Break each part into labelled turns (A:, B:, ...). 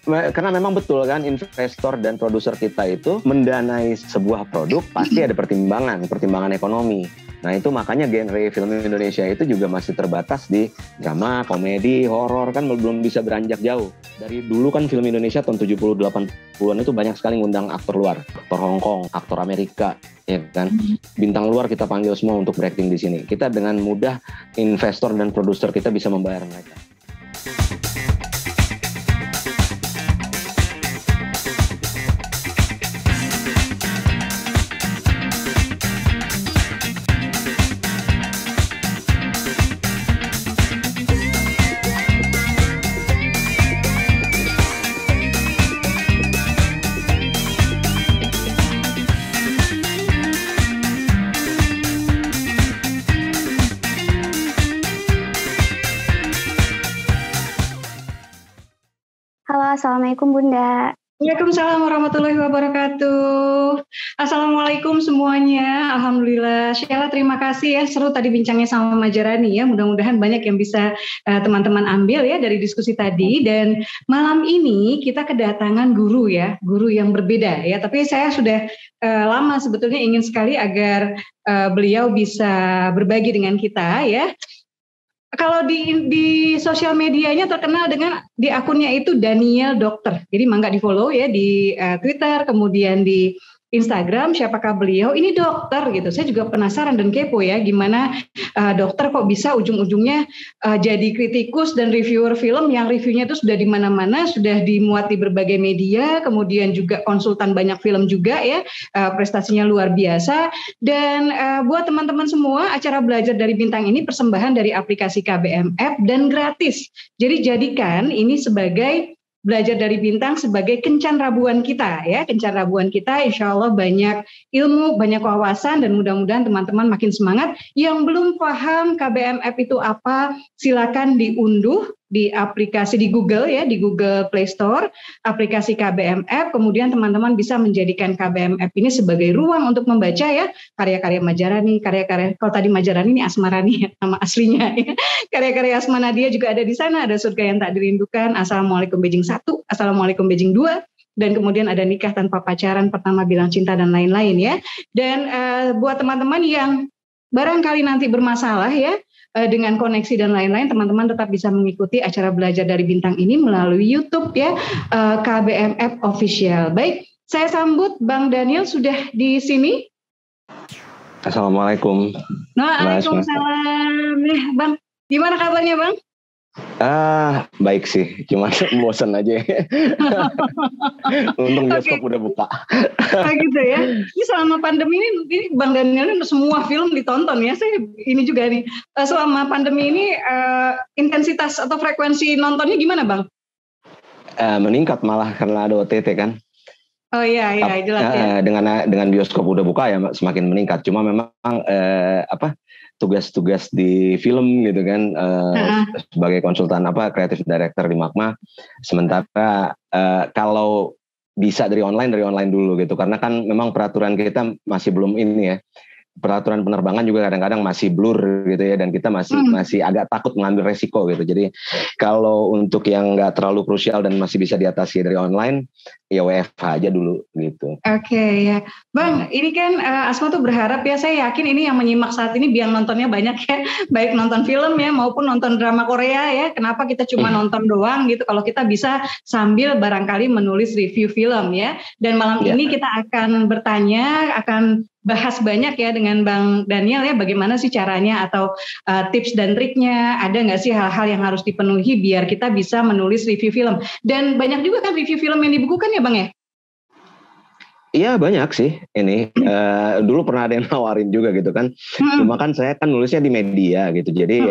A: Karena memang betul kan, investor dan produser kita itu mendanai sebuah produk pasti ada pertimbangan ekonomi. Nah itu makanya genre film Indonesia itu juga masih terbatas di drama, komedi, horor, kan belum bisa beranjak jauh. Dari dulu kan film Indonesia tahun 70-80-an itu banyak sekali ngundang aktor luar, aktor Hong Kong, aktor Amerika, ya kan. Bintang luar kita panggil semua untuk berakting di sini. Kita dengan mudah investor dan produser kita bisa membayar mereka.
B: Assalamualaikum Bunda.
C: Waalaikumsalam warahmatullahi wabarakatuh. Assalamualaikum semuanya. Alhamdulillah. Sheila, terima kasih ya. Seru tadi bincangnya sama Majarani ya. Mudah-mudahan banyak yang bisa teman-teman ambil ya dari diskusi tadi. Dan malam ini kita kedatangan guru ya. Guru yang berbeda ya. Tapi saya sudah lama sebetulnya ingin sekali agar beliau bisa berbagi dengan kita ya. Kalau di sosial medianya terkenal dengan di akunnya itu Daniel Dokter. Jadi mangga di follow ya di Twitter, kemudian di Instagram, siapakah beliau? Ini dokter gitu. Saya juga penasaran dan kepo ya, gimana dokter kok bisa ujung-ujungnya jadi kritikus dan reviewer film yang reviewnya itu sudah di mana-mana, sudah dimuat di berbagai media, kemudian juga konsultan banyak film juga ya, prestasinya luar biasa. Dan buat teman-teman semua, acara belajar dari bintang ini persembahan dari aplikasi KBM App dan gratis. Jadi jadikan ini sebagai belajar dari bintang sebagai kencan rabuan kita ya, kencan rabuan kita, insya Allah banyak ilmu, banyak wawasan, dan mudah-mudahan teman-teman makin semangat. Yang belum paham KBM App itu apa, silakan diunduh di aplikasi di Google ya, di Google Play Store, aplikasi KBM App. Kemudian teman-teman bisa menjadikan KBM App ini sebagai ruang untuk membaca ya, karya-karya Majarani, karya-karya, kalau tadi Majarani ini Asmarani ya, nama aslinya ya. Karya-karya Asma Nadia juga ada di sana, ada Surga yang Tak Dirindukan, Assalamualaikum Beijing 1, Assalamualaikum Beijing 2, dan kemudian ada Nikah Tanpa Pacaran, Pertama Bilang Cinta, dan lain-lain ya. Dan buat teman-teman yang barangkali nanti bermasalah ya dengan koneksi dan lain-lain, teman-teman tetap bisa mengikuti acara belajar dari bintang ini melalui YouTube ya, KBM App Official. Baik, saya sambut Bang Daniel sudah di sini.
A: Assalamualaikum.
C: Waalaikumsalam. Bang, gimana kabarnya Bang?
A: Baik sih, cuma bosan aja. Untung bioskop udah buka.
C: Gitu ya. Ini selama pandemi ini Bang Daniel ini semua film ditonton ya. Saya ini juga nih, selama pandemi ini intensitas atau frekuensi nontonnya gimana Bang?
A: Meningkat malah karena ada OTT kan.
C: Oh iya jelas ya.
A: Dengan bioskop udah buka ya semakin meningkat. Cuma memang tugas-tugas di film gitu kan, sebagai konsultan kreatif director di Magma, sementara kalau bisa dari online dulu gitu, karena kan memang peraturan kita masih belum ini ya, peraturan penerbangan juga kadang-kadang masih blur gitu ya, dan kita masih agak takut mengambil resiko gitu. Jadi kalau untuk yang nggak terlalu krusial dan masih bisa diatasi dari online, ya WFH aja dulu gitu.
C: Oke ya, Bang. Ini kan Asma tuh berharap ya, saya yakin ini yang menyimak saat ini biang nontonnya banyak ya, baik nonton film ya maupun nonton drama Korea ya. Kenapa kita cuma nonton doang gitu? Kalau kita bisa sambil barangkali menulis review film ya. Dan malam ini kita akan bertanya, akan bahas banyak ya dengan Bang Daniel ya, bagaimana sih caranya atau tips dan triknya, ada nggak sih hal-hal yang harus dipenuhi biar kita bisa menulis review film. Dan banyak juga kan review film yang dibukukan ya Bang ya?
A: Iya banyak sih ini. Dulu pernah ada yang nawarin juga gitu kan. Cuma kan saya kan nulisnya di media gitu. Jadi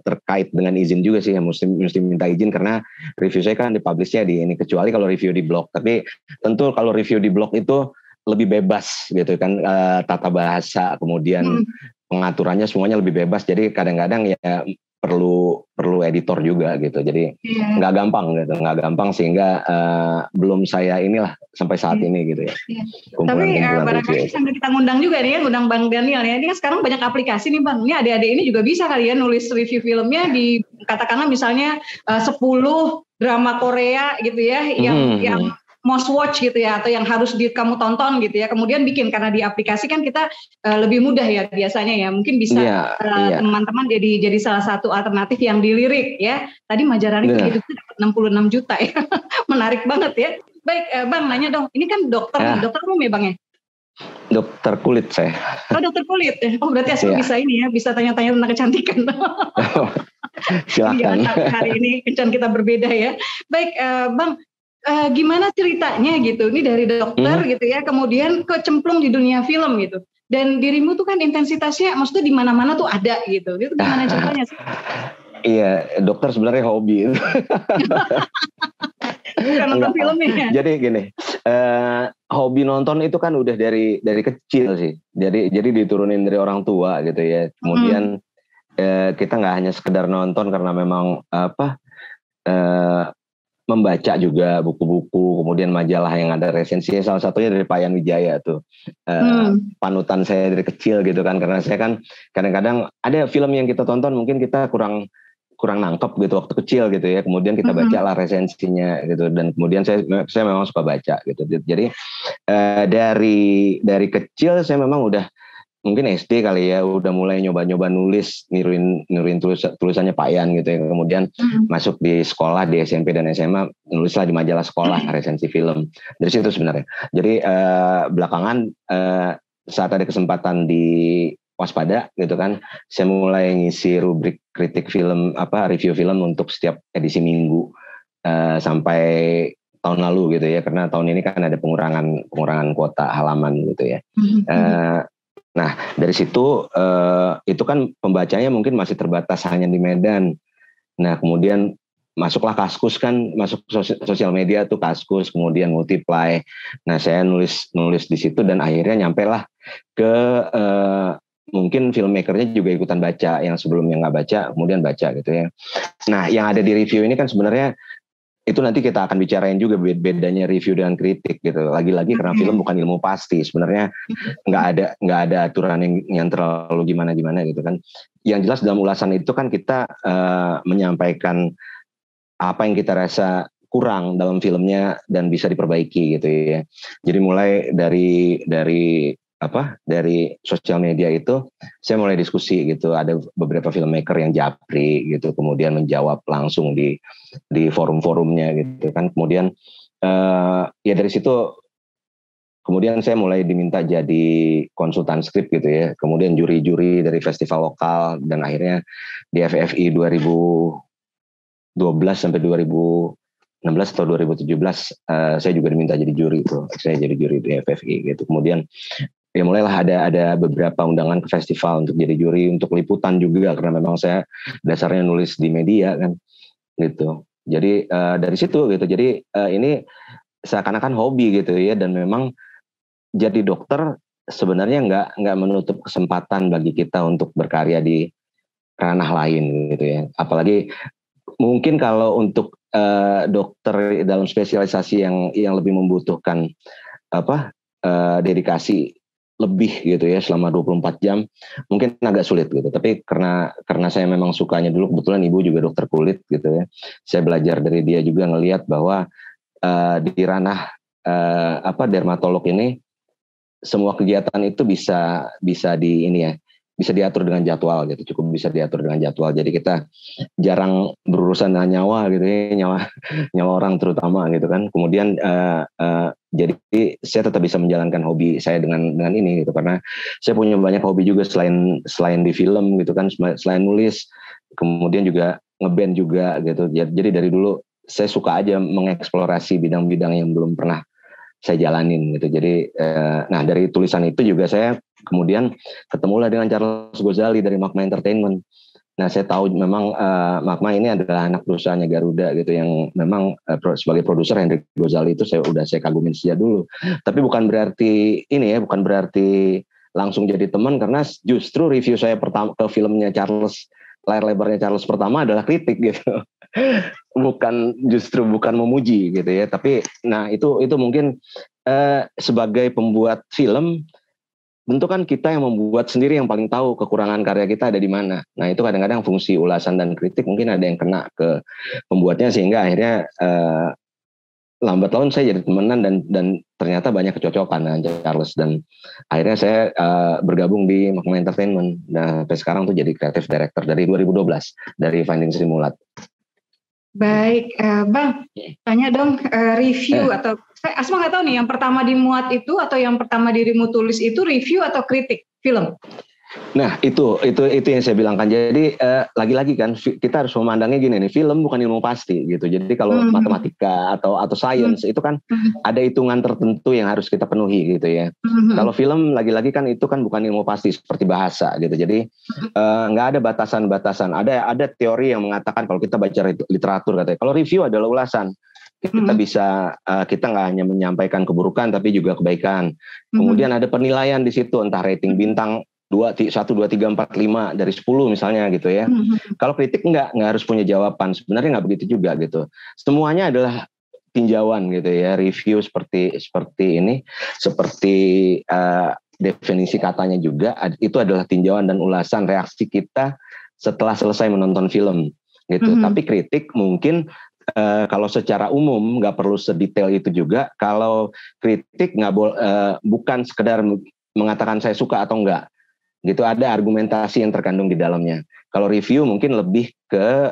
A: terkait dengan izin juga sih, mesti minta izin karena review saya kan dipublishnya di ini, kecuali kalau review di blog. Tapi tentu kalau review di blog itu lebih bebas gitu kan, tata bahasa, kemudian pengaturannya semuanya lebih bebas. Jadi kadang-kadang ya perlu editor juga gitu. Jadi nggak gampang sehingga belum saya inilah sampai saat ini gitu ya.
C: Tapi barangkali sambil kita ngundang juga nih ya, ngundang Bang Daniel ya. Ini kan sekarang banyak aplikasi nih Bang. Ini adik-adik ini juga bisa kali ya nulis review filmnya di katakanlah misalnya 10 drama Korea gitu ya yang most watch gitu ya, atau yang harus kamu tonton gitu ya, kemudian bikin, karena di aplikasi kan kita lebih mudah ya biasanya ya, mungkin bisa teman-teman jadi salah satu alternatif yang dilirik ya. Tadi Majarani itu hidupnya dapat 66 juta ya, menarik banget ya. Baik Bang, nanya dong, ini kan dokter umum ya Bang ya?
A: Dokter kulit saya.
C: Oh dokter kulit, oh berarti asal bisa ini ya, bisa tanya-tanya tentang kecantikan.
A: Silakan.
C: Hari ini kencan kita berbeda ya. Baik Bang, gimana ceritanya gitu, ini dari dokter gitu ya, kemudian kecemplung di dunia film gitu, dan dirimu tuh kan intensitasnya maksudnya di mana-mana tuh ada gitu, itu gimana ceritanya sih?
A: Iya, dokter sebenarnya hobi.
C: Bukan nonton filmnya.
A: Jadi gini, hobi nonton itu kan udah dari kecil sih, jadi diturunin dari orang tua gitu ya. Kemudian kita nggak hanya sekedar nonton karena memang membaca juga buku-buku, kemudian majalah yang ada resensinya, salah satunya dari Payan Wijaya tuh, panutan saya dari kecil gitu kan, karena saya kan kadang-kadang ada film yang kita tonton mungkin kita kurang nangkep gitu waktu kecil gitu ya, kemudian kita bacalah resensinya gitu, dan kemudian saya memang suka baca gitu. Jadi dari kecil saya memang udah mungkin SD kali ya udah mulai nyoba-nyoba nulis, niruin tulisannya Payan gitu ya. Kemudian masuk di sekolah di SMP dan SMA, nulislah di majalah sekolah resensi film. Dari situ sebenarnya. Jadi belakangan saat ada kesempatan di Waspada gitu kan, saya mulai ngisi rubrik kritik film, review film untuk setiap edisi minggu sampai tahun lalu gitu ya, karena tahun ini kan ada pengurangan kuota halaman gitu ya. Nah dari situ itu kan pembacanya mungkin masih terbatas hanya di Medan. Nah kemudian masuklah Kaskus kan, masuk sosial media tuh Kaskus, kemudian Multiply. Nah saya nulis di situ dan akhirnya nyampe lah ke mungkin filmmakernya juga ikutan baca, yang sebelumnya nggak baca kemudian baca gitu ya. Nah yang ada di review ini kan sebenarnya itu nanti kita akan bicarain juga bedanya review dengan kritik gitu. Lagi-lagi karena film bukan ilmu pasti sebenarnya, nggak ada aturan yang terlalu gimana gitu kan. Yang jelas dalam ulasan itu kan kita menyampaikan apa yang kita rasa kurang dalam filmnya dan bisa diperbaiki gitu ya. Jadi mulai dari sosial media itu saya mulai diskusi gitu, ada beberapa filmmaker yang japri gitu, kemudian menjawab langsung di forum-forumnya gitu kan. Kemudian ya dari situ kemudian saya mulai diminta jadi konsultan skrip gitu ya, kemudian juri-juri dari festival lokal, dan akhirnya di FFI 2012 sampai 2016 atau 2017 saya juga diminta jadi juri tuh, saya jadi juri di FFI gitu. Kemudian ya mulailah ada beberapa undangan ke festival untuk jadi juri, untuk liputan juga karena memang saya dasarnya nulis di media kan gitu. Jadi dari situ gitu, jadi ini seakan-akan hobi gitu ya, dan memang jadi dokter sebenarnya nggak menutup kesempatan bagi kita untuk berkarya di ranah lain gitu ya. Apalagi mungkin kalau untuk dokter dalam spesialisasi yang lebih membutuhkan dedikasi lebih gitu ya selama 24 jam mungkin agak sulit gitu. Tapi karena saya memang sukanya dulu, kebetulan ibu juga dokter kulit gitu ya. Saya belajar dari dia juga, ngelihat bahwa di ranah dermatolog ini semua kegiatan itu bisa bisa diatur dengan jadwal gitu, cukup bisa diatur dengan jadwal. Jadi kita jarang berurusan dengan nyawa gitu ya, nyawa orang terutama gitu kan. Kemudian jadi saya tetap bisa menjalankan hobi saya dengan ini gitu, karena saya punya banyak hobi juga selain di film gitu kan, selain nulis, kemudian juga ngeband juga gitu. Jadi dari dulu saya suka aja mengeksplorasi bidang-bidang yang belum pernah saya jalanin gitu. Jadi nah dari tulisan itu juga saya kemudian ketemulah dengan Charles Gozali dari Magma Entertainment. Nah saya tahu memang Magma ini adalah anak perusahaannya Garuda gitu, yang memang sebagai produser Hendrik Gozali itu saya kagumin sejak dulu. Tapi bukan berarti langsung jadi teman karena justru review saya pertama ke filmnya Charles, layar lebarnya Charles pertama adalah kritik gitu. bukan memuji gitu ya, tapi nah itu mungkin sebagai pembuat film tentu kan kita yang membuat sendiri yang paling tahu kekurangan karya kita ada di mana. Nah itu kadang-kadang fungsi ulasan dan kritik mungkin ada yang kena ke pembuatnya sehingga akhirnya lambat laun saya jadi temenan dan ternyata banyak kecocokan dengan Charles dan akhirnya saya bergabung di Magma Entertainment. Nah sampai sekarang tuh jadi creative director dari 2012 dari Finding Simulat.
C: Baik, Bang, tanya dong review atau saya Asma nggak tahu nih yang pertama dimuat itu atau yang pertama dirimu tulis itu review atau kritik film?
A: Nah itu yang saya bilangkan. Jadi lagi-lagi kan kita harus memandangnya gini nih, film bukan ilmu pasti gitu. Jadi kalau matematika atau sains itu kan ada hitungan tertentu yang harus kita penuhi gitu ya. Kalau film lagi-lagi kan itu kan bukan ilmu pasti seperti bahasa gitu. Jadi nggak ada batasan-batasan. Ada teori yang mengatakan kalau kita baca literatur katanya, kalau review adalah ulasan. Kita bisa kita nggak hanya menyampaikan keburukan tapi juga kebaikan. Kemudian ada penilaian di situ entah rating bintang 1, 2, 3, 4, 5 dari 10 misalnya gitu ya. Kalau kritik nggak harus punya jawaban. Sebenarnya nggak begitu juga gitu. Semuanya adalah tinjauan gitu ya. Review seperti ini, seperti definisi katanya juga itu adalah tinjauan dan ulasan reaksi kita setelah selesai menonton film gitu. Tapi kritik mungkin kalau secara umum nggak perlu sedetail itu juga. Kalau kritik bukan sekedar mengatakan saya suka atau enggak. Gitu ada argumentasi yang terkandung di dalamnya. Kalau review mungkin lebih ke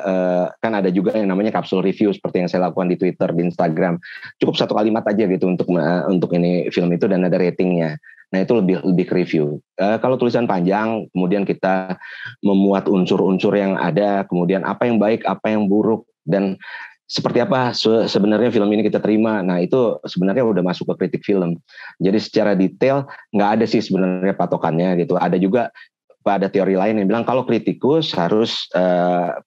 A: kan ada juga yang namanya kapsul review seperti yang saya lakukan di Twitter, di Instagram. Cukup 1 kalimat aja gitu untuk ini film itu dan ada ratingnya. Nah itu lebih ke review. Kalau tulisan panjang, kemudian kita memuat unsur-unsur yang ada, kemudian apa yang baik, apa yang buruk dan seperti apa sebenarnya film ini kita terima. Nah itu sebenarnya udah masuk ke kritik film. Jadi secara detail nggak ada sih sebenarnya patokannya gitu. Ada juga pada teori lain yang bilang kalau kritikus harus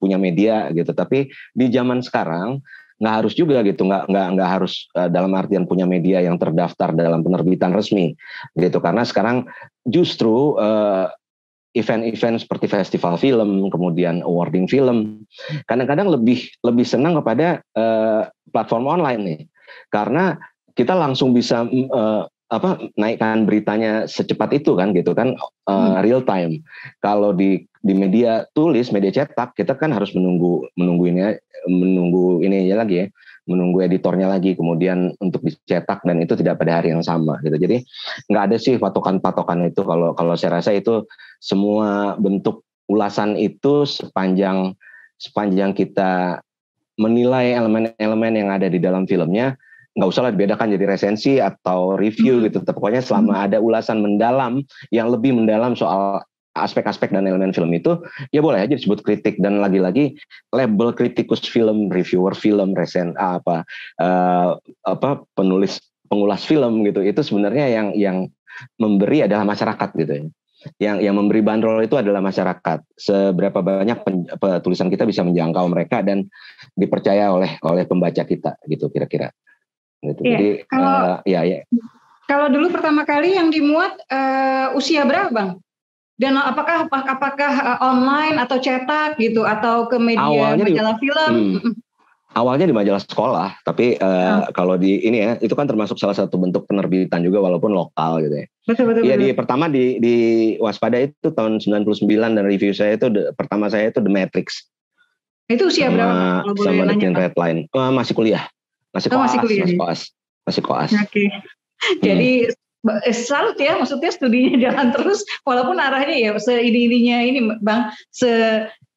A: punya media gitu. Tapi di zaman sekarang nggak harus juga gitu. Nggak harus dalam artian punya media yang terdaftar dalam penerbitan resmi gitu. Karena sekarang justru event-event seperti festival film, kemudian awarding film, kadang-kadang lebih senang kepada platform online nih, karena kita langsung bisa naikkan beritanya secepat itu kan gitu kan, real time. Kalau di media tulis, media cetak, kita kan harus menunggu ini ya lagi ya, menunggu editornya lagi, kemudian untuk dicetak dan itu tidak pada hari yang sama gitu. Jadi nggak ada sih patokan itu. Kalau saya rasa itu semua bentuk ulasan itu sepanjang kita menilai elemen-elemen yang ada di dalam filmnya, nggak usah lah dibedakan jadi resensi atau review gitu. Pokoknya selama ada ulasan mendalam yang lebih mendalam soal aspek-aspek dan elemen film itu, ya boleh aja disebut kritik. Dan lagi-lagi label kritikus film, reviewer film, pengulas film gitu, itu sebenarnya yang memberi adalah masyarakat gitu ya. Yang memberi bandrol itu adalah masyarakat. Seberapa banyak tulisan kita bisa menjangkau mereka dan dipercaya oleh pembaca kita gitu kira-kira. Gitu.
C: Iya.
A: Jadi
C: kalau dulu pertama kali yang dimuat usia berapa Bang? Dan apakah online atau cetak gitu atau ke media majalah film?
A: Awalnya di majalah sekolah, tapi kalau di ini ya, itu kan termasuk salah satu bentuk penerbitan juga walaupun lokal gitu ya.
C: Betul.
A: Iya, pertama di Waspada itu tahun 99 dan review saya itu pertama saya itu The Matrix.
C: Itu usia berapa?
A: Sama The Thin Red Line. Masih kuliah. Masih koas.
C: Oke. Jadi salut ya, maksudnya studinya jalan terus walaupun arahnya ya seini-ininya ini Bang,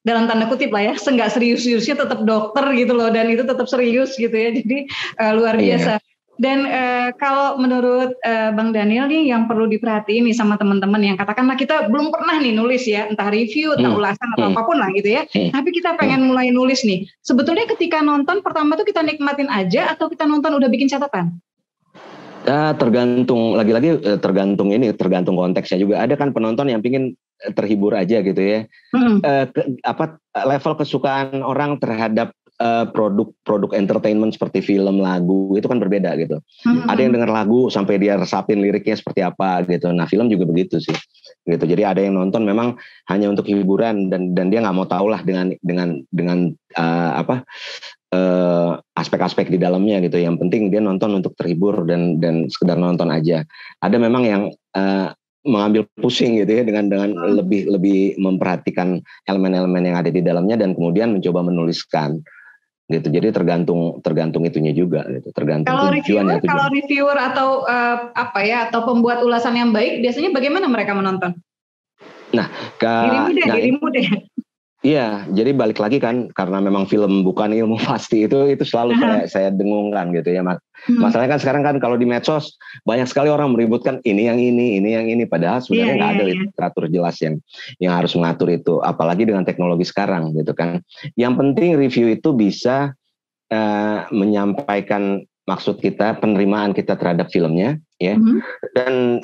C: dalam tanda kutip lah ya, nggak serius-seriusnya tetap dokter gitu loh, dan itu tetap serius gitu ya, jadi luar biasa. Dan kalau menurut Bang Daniel nih yang perlu diperhatiin nih sama teman-teman yang katakanlah kita belum pernah nih nulis ya, entah review, entah ulasan atau apapun lah gitu ya, tapi kita pengen mulai nulis nih, sebetulnya ketika nonton pertama tuh kita nikmatin aja atau kita nonton udah bikin catatan?
A: Tergantung tergantung konteksnya juga. Ada kan penonton yang pingin terhibur aja gitu ya. Level kesukaan orang terhadap produk entertainment seperti film, lagu itu kan berbeda gitu. Ada yang dengar lagu sampai dia resapin liriknya seperti apa gitu. Nah film juga begitu sih gitu. Jadi ada yang nonton memang hanya untuk hiburan dan dia nggak mau tahu lah dengan aspek-aspek di dalamnya gitu. Yang penting dia nonton untuk terhibur dan sekedar nonton aja. Ada memang yang mengambil pusing gitu ya dengan lebih memperhatikan elemen-elemen yang ada di dalamnya dan kemudian mencoba menuliskan gitu. Jadi tergantung itunya juga gitu. Tergantung tujuannya.
C: Kalau reviewer atau atau pembuat ulasan yang baik biasanya bagaimana mereka menonton?
A: Nah, dirimu deh. Iya, jadi balik lagi kan karena memang film bukan ilmu pasti itu selalu saya dengungkan gitu ya. Masalahnya kan sekarang kan kalau di medsos banyak sekali orang meributkan ini yang ini padahal sebenarnya nggak ada literatur jelas yang harus mengatur itu, apalagi dengan teknologi sekarang gitu kan. Yang penting review itu bisa menyampaikan maksud kita, penerimaan kita terhadap filmnya ya. Dan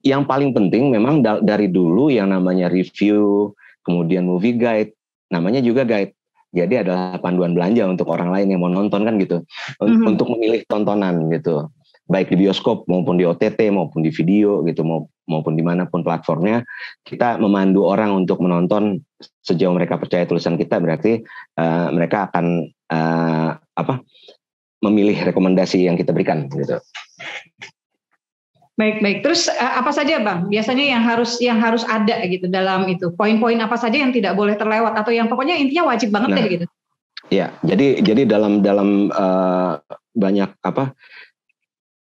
A: yang paling penting memang dari dulu yang namanya review, kemudian movie guide, namanya juga guide. Jadi adalah panduan belanja untuk orang lain yang mau nonton kan gitu. Untuk memilih tontonan gitu. Baik di bioskop maupun di OTT maupun di video gitu maupun dimanapun platformnya. Kita memandu orang untuk menonton sejauh mereka percaya tulisan kita, berarti mereka akan memilih rekomendasi yang kita berikan gitu.
C: Baik. Terus apa saja Bang? Biasanya yang harus ada gitu dalam itu. Poin-poin apa saja yang tidak boleh terlewat atau yang pokoknya intinya wajib banget deh gitu.
A: Ya, jadi dalam banyak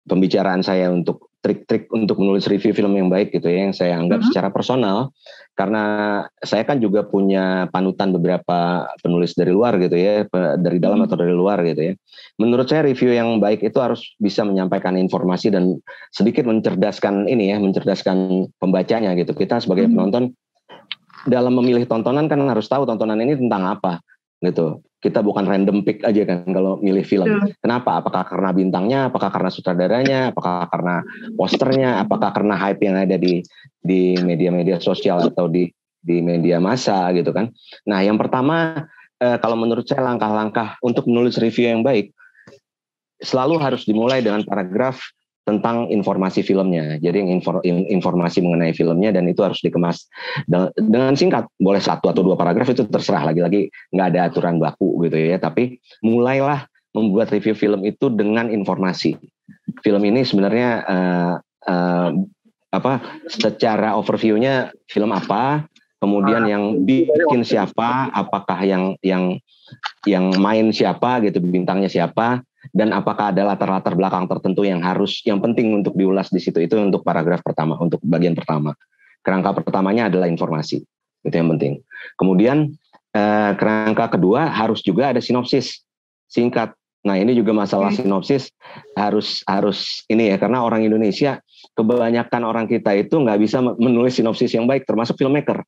A: pembicaraan saya untuk trik-trik untuk menulis review film yang baik gitu ya, yang saya anggap secara personal, karena saya kan juga punya panutan beberapa penulis dari luar gitu ya, dari dalam atau dari luar gitu ya. Menurut saya review yang baik itu harus bisa menyampaikan informasi dan sedikit mencerdaskan pembacanya gitu. Kita sebagai penonton dalam memilih tontonan kan harus tahu tontonan ini tentang apa gitu. Kita bukan random pick aja kan kalau milih film. Kenapa? Apakah karena bintangnya, apakah karena sutradaranya, apakah karena posternya, apakah karena hype yang ada di media-media sosial atau di media massa gitu kan. Nah, yang pertama kalau menurut saya langkah-langkah untuk menulis review yang baik selalu harus dimulai dengan paragraf tentang informasi filmnya. Jadi informasi mengenai filmnya, dan itu harus dikemas dengan singkat. Boleh 1 atau 2 paragraf, itu terserah. Lagi-lagi nggak ada aturan baku gitu ya. Tapi mulailah membuat review film itu dengan informasi. Film ini sebenarnya secara overview-nya film apa, kemudian yang bikin siapa, apakah yang main siapa gitu, bintangnya siapa, dan apakah ada latar belakang tertentu yang penting untuk diulas di situ. Itu untuk paragraf pertama, untuk bagian pertama. Kerangka pertamanya adalah informasi, itu yang penting. Kemudian kerangka kedua harus juga ada sinopsis singkat. Nah, ini juga masalah sinopsis harus ini ya, karena orang Indonesia, kebanyakan orang kita itu nggak bisa menulis sinopsis yang baik, termasuk filmmaker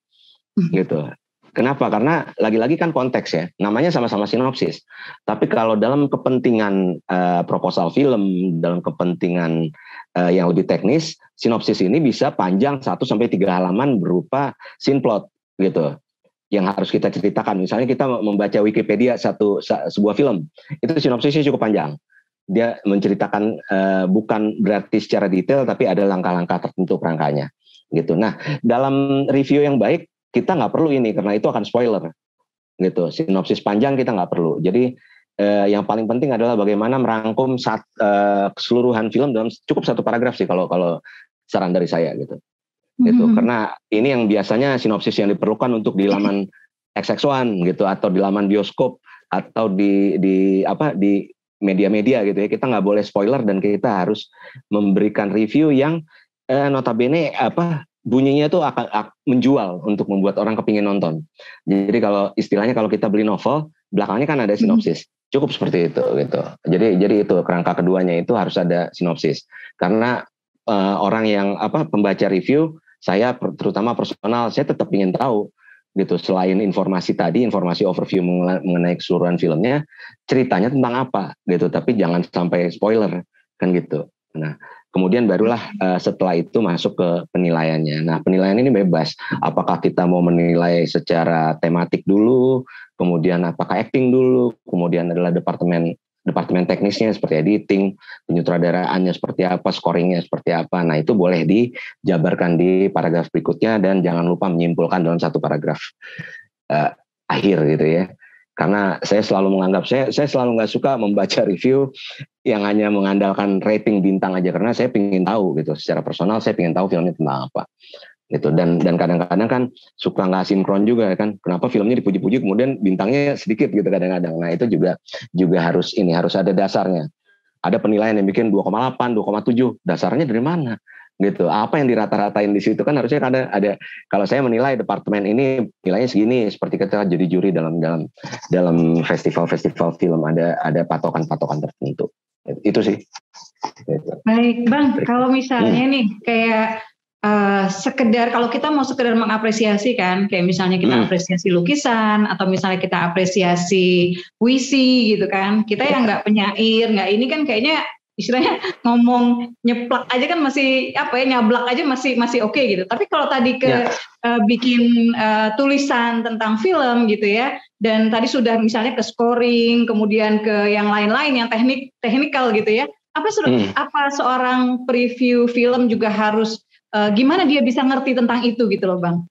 A: gitu. Kenapa? Karena lagi-lagi kan konteks ya, namanya sama-sama sinopsis. Tapi kalau dalam kepentingan proposal film, dalam kepentingan yang lebih teknis, sinopsis ini bisa panjang 1-3 halaman berupa scene plot gitu, yang harus kita ceritakan. Misalnya kita membaca Wikipedia sebuah film, itu sinopsisnya cukup panjang. Dia menceritakan bukan berarti secara detail, tapi ada langkah-langkah tertentu kerangkanya gitu. Nah, dalam review yang baik, kita nggak perlu ini, karena itu akan spoiler gitu. Sinopsis panjang kita nggak perlu. Jadi yang paling penting adalah bagaimana merangkum keseluruhan film dalam cukup 1 paragraf sih, kalau saran dari saya gitu. Gitu. Karena ini yang biasanya sinopsis yang diperlukan untuk di laman XX1 gitu, atau di laman bioskop, atau di media-media gitu ya. Kita nggak boleh spoiler, dan kita harus memberikan review yang notabene bunyinya tuh akan menjual untuk membuat orang kepingin nonton. Jadi kalau istilahnya, kalau kita beli novel, belakangnya kan ada sinopsis. Cukup seperti itu gitu. Jadi itu kerangka keduanya, itu harus ada sinopsis. Karena orang yang pembaca review, saya terutama personal, saya tetap ingin tahu gitu, selain informasi tadi, informasi overview mengenai keseluruhan filmnya, ceritanya tentang apa gitu, tapi jangan sampai spoiler kan gitu. Nah, Kemudian barulah setelah itu masuk ke penilaiannya. Nah, penilaian ini bebas. Apakah kita mau menilai secara tematik dulu, kemudian apakah acting dulu, kemudian adalah departemen teknisnya seperti editing, penyutradaraannya seperti apa, scoringnya seperti apa. Nah, itu boleh dijabarkan di paragraf berikutnya dan jangan lupa menyimpulkan dalam satu paragraf akhir gitu ya. Karena saya selalu menganggap, saya selalu nggak suka membaca review yang hanya mengandalkan rating bintang aja, karena saya ingin tahu gitu, secara personal saya ingin tahu filmnya tentang apa gitu. Dan kadang-kadang kan suka nggak sinkron juga kan, kenapa filmnya dipuji-puji kemudian bintangnya sedikit gitu kadang-kadang. Nah itu juga harus ada dasarnya. Ada penilaian yang bikin 2,8, 2,7, dasarnya dari mana? Gitu. Apa yang dirata-ratain di situ kan harusnya ada kalau saya menilai departemen ini nilainya segini, seperti kita jadi juri dalam festival film ada patokan-patokan tertentu. Itu sih.
C: Baik, Bang, kalau misalnya nih kayak sekedar kalau kita mau sekedar mengapresiasi kan, kayak misalnya kita apresiasi lukisan atau misalnya kita apresiasi puisi gitu kan, kita yang nggak penyair, nggak ini kan kayaknya istilahnya ngomong nyeplak aja kan masih nyablak aja masih oke gitu. Tapi kalau tadi bikin tulisan tentang film gitu ya, dan tadi sudah misalnya ke scoring, kemudian ke yang lain-lain yang teknikal gitu ya. Apa seorang preview film juga harus gimana dia bisa ngerti tentang itu gitu loh, Bang?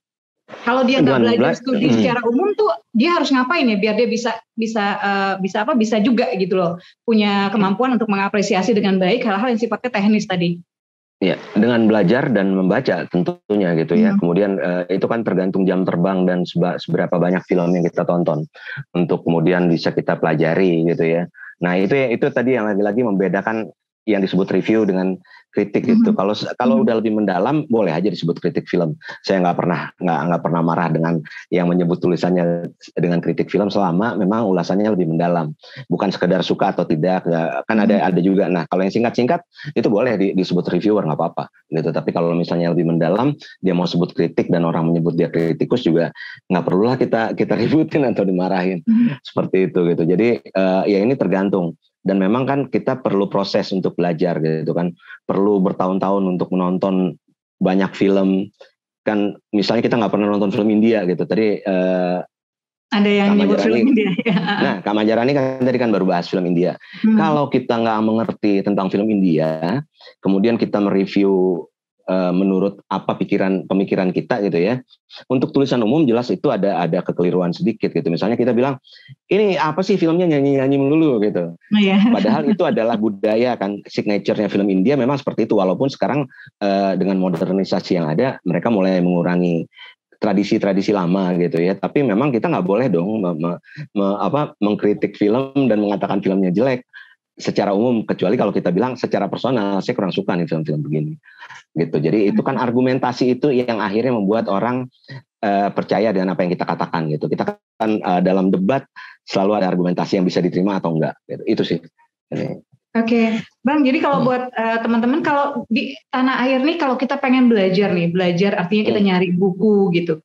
C: Kalau dia nggak belajar studi secara umum tuh dia harus ngapain ya biar dia bisa juga gitu loh, punya kemampuan untuk mengapresiasi dengan baik hal-hal yang sifatnya teknis tadi.
A: Ya, dengan belajar dan membaca tentunya gitu ya. Kemudian itu kan tergantung jam terbang dan seberapa banyak film yang kita tonton untuk kemudian bisa kita pelajari gitu ya. Nah itu tadi yang lagi-lagi membedakan yang disebut review dengan kritik gitu. Kalau udah lebih mendalam boleh aja disebut kritik film. Saya nggak pernah marah dengan yang menyebut tulisannya dengan kritik film selama memang ulasannya lebih mendalam, bukan sekedar suka atau tidak. Kan ada juga. Nah kalau yang singkat itu boleh disebut reviewer, nggak apa-apa gitu. Tapi kalau misalnya lebih mendalam dia mau sebut kritik dan orang menyebut dia kritikus juga nggak perlulah kita ributin atau dimarahin seperti itu gitu. Jadi ya ini tergantung. Dan memang kan kita perlu proses untuk belajar gitu kan, perlu bertahun-tahun untuk menonton banyak film kan. Misalnya kita nggak pernah nonton film India gitu tadi,
C: ada yang nyebut film India ya.
A: Nah Kak Majarani kan tadi kan baru bahas film India. Kalau kita nggak mengerti tentang film India, kemudian kita mereview menurut apa pemikiran kita gitu ya, untuk tulisan umum jelas itu ada kekeliruan sedikit gitu. Misalnya kita bilang ini apa sih filmnya nyanyi melulu gitu. Padahal itu adalah budaya kan, signature-nya film India memang seperti itu. Walaupun sekarang dengan modernisasi yang ada mereka mulai mengurangi tradisi-tradisi lama gitu ya. Tapi memang kita nggak boleh dong mengkritik film dan mengatakan filmnya jelek secara umum, kecuali kalau kita bilang secara personal saya kurang suka nih film-film begini gitu. Jadi itu kan argumentasi itu yang akhirnya membuat orang percaya dengan apa yang kita katakan gitu. Kita kan dalam debat selalu ada argumentasi yang bisa diterima atau enggak gitu. Itu sih.
C: Oke, Bang, jadi kalau buat teman-teman kalau di tanah air nih, kalau kita pengen belajar artinya kita nyari buku gitu,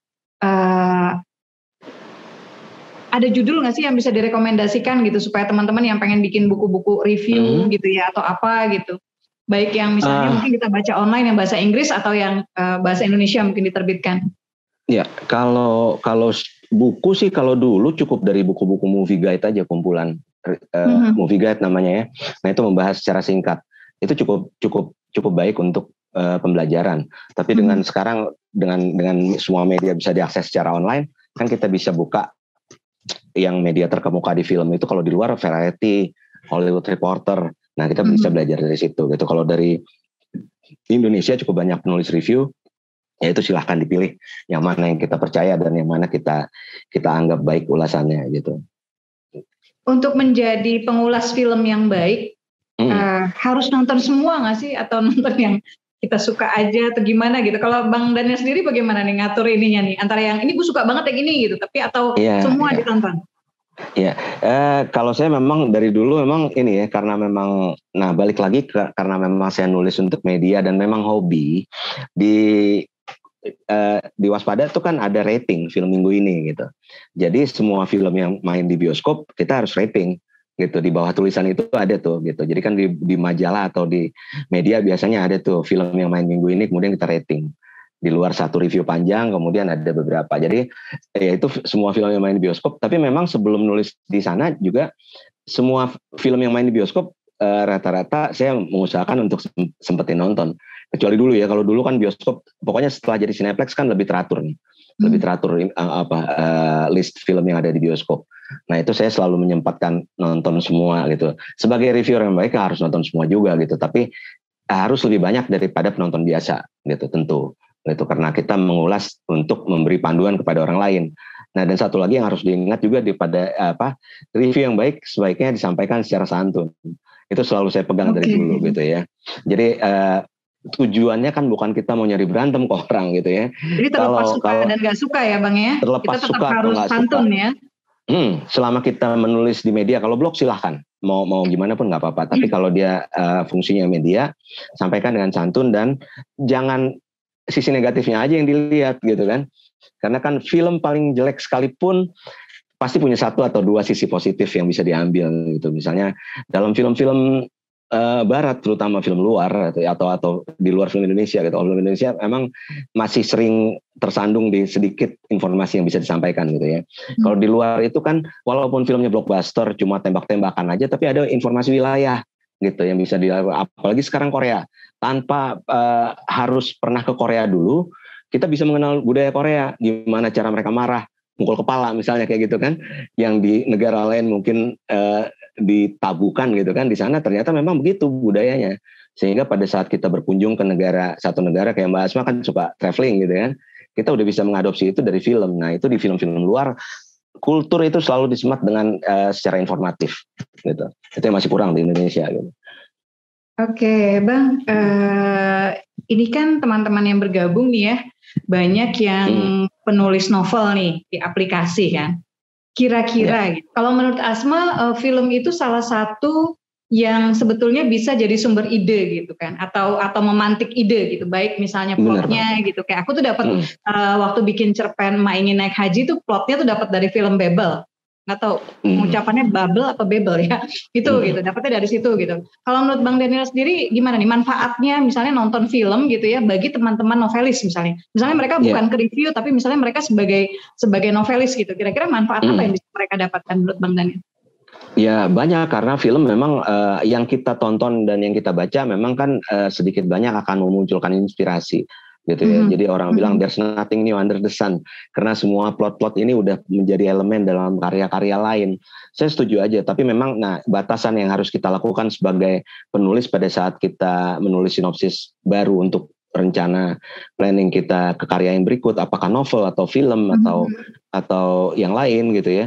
C: ada judul nggak sih yang bisa direkomendasikan gitu supaya teman-teman yang pengen bikin buku-buku review gitu ya atau apa gitu, baik yang misalnya mungkin kita baca online yang bahasa Inggris atau yang bahasa Indonesia mungkin diterbitkan.
A: Ya, kalau buku sih kalau dulu cukup dari buku-buku movie guide aja, kumpulan movie guide namanya ya. Nah itu membahas secara singkat, itu cukup baik untuk pembelajaran. Tapi dengan sekarang dengan semua media bisa diakses secara online, kan kita bisa buka yang media terkemuka di film itu. Kalau di luar Variety, Hollywood Reporter, nah kita bisa belajar dari situ gitu. Kalau dari Indonesia cukup banyak penulis review, ya itu silahkan dipilih yang mana yang kita percaya dan yang mana kita anggap baik ulasannya gitu.
C: Untuk menjadi pengulas film yang baik, harus nonton semua nggak sih, atau nonton yang kita suka aja atau gimana gitu? Kalau Bang Daniel sendiri bagaimana nih ngatur ininya nih, antara yang ini gue suka banget yang ini gitu, tapi atau semua ditonton?
A: Iya, kalau saya memang dari dulu memang ini ya, karena memang, nah balik lagi karena memang saya nulis untuk media dan memang hobi, di Waspada tuh kan ada rating film minggu ini gitu. Jadi semua film yang main di bioskop kita harus rating gitu. Di bawah tulisan itu ada tuh gitu. Jadi kan di majalah atau di media biasanya ada tuh film yang main minggu ini, kemudian kita rating. Di luar satu review panjang, kemudian ada beberapa. Jadi ya itu semua film yang main di bioskop. Tapi memang sebelum nulis di sana juga semua film yang main di bioskop rata-rata saya mengusahakan untuk sempetin nonton. Kecuali dulu ya, kalau dulu kan bioskop pokoknya setelah jadi Cineplex kan lebih teratur nih. Lebih teratur list film yang ada di bioskop. Nah itu saya selalu menyempatkan nonton semua gitu. Sebagai reviewer yang baik harus nonton semua juga gitu. Tapi harus lebih banyak daripada penonton biasa gitu tentu. Gitu, karena kita mengulas untuk memberi panduan kepada orang lain. Nah dan satu lagi yang harus diingat juga daripada review yang baik sebaiknya disampaikan secara santun. Itu selalu saya pegang dari dulu gitu ya. Jadi tujuannya kan bukan kita mau nyari berantem ke orang gitu ya.
C: Jadi terlepas suka dan gak suka ya Bang ya.
A: Terlepas
C: kita tetap
A: suka
C: harus santun ya.
A: Selama kita menulis di media, kalau blog silahkan mau gimana pun nggak apa-apa. Tapi kalau dia fungsinya media, sampaikan dengan santun dan jangan sisi negatifnya aja yang dilihat gitu kan. Karena kan film paling jelek sekalipun pasti punya satu atau dua sisi positif yang bisa diambil gitu. Misalnya dalam film-film barat, terutama film luar atau di luar film Indonesia gitu. Film Indonesia emang masih sering tersandung di sedikit informasi yang bisa disampaikan gitu ya. Kalau di luar itu kan walaupun filmnya blockbuster cuma tembak-tembakan aja, tapi ada informasi wilayah gitu yang bisa apalagi sekarang Korea. Tanpa harus pernah ke Korea dulu, kita bisa mengenal budaya Korea, gimana cara mereka marah, mukul kepala misalnya kayak gitu kan, yang di negara lain mungkin ditabukan gitu kan, di sana ternyata memang begitu budayanya. Sehingga pada saat kita berkunjung ke satu negara kayak Mbak Asma kan suka traveling gitu kan, kita udah bisa mengadopsi itu dari film. Nah itu di film-film luar, kultur itu selalu disemat dengan secara informatif gitu. Itu yang masih kurang di Indonesia gitu.
C: Oke, Bang, ini kan teman-teman yang bergabung nih ya, banyak yang penulis novel nih di aplikasi kan. Kira-kira gitu. Kalau menurut Asma, film itu salah satu yang sebetulnya bisa jadi sumber ide gitu kan, atau memantik ide gitu, baik misalnya plotnya gitu. Kayak aku tuh dapat waktu bikin cerpen Ma Ingin Naik Haji tuh plotnya tuh dapat dari film Babel. Nggak tahu ucapannya Babel apa Babel ya, itu gitu, dapatnya dari situ gitu. Kalau menurut Bang Daniel sendiri gimana nih manfaatnya misalnya nonton film gitu ya bagi teman-teman novelis misalnya mereka bukan ke review tapi misalnya mereka sebagai novelis gitu, kira-kira manfaat apa yang bisa mereka dapatkan menurut Bang Daniel?
A: Ya banyak, karena film memang yang kita tonton dan yang kita baca memang kan sedikit banyak akan memunculkan inspirasi gitu ya. Jadi orang bilang there's nothing new under the sun, karena semua plot-plot ini udah menjadi elemen dalam karya-karya lain. Saya setuju aja, tapi memang batasan yang harus kita lakukan sebagai penulis pada saat kita menulis sinopsis baru untuk rencana planning kita ke karya yang berikut, apakah novel atau film atau yang lain gitu ya.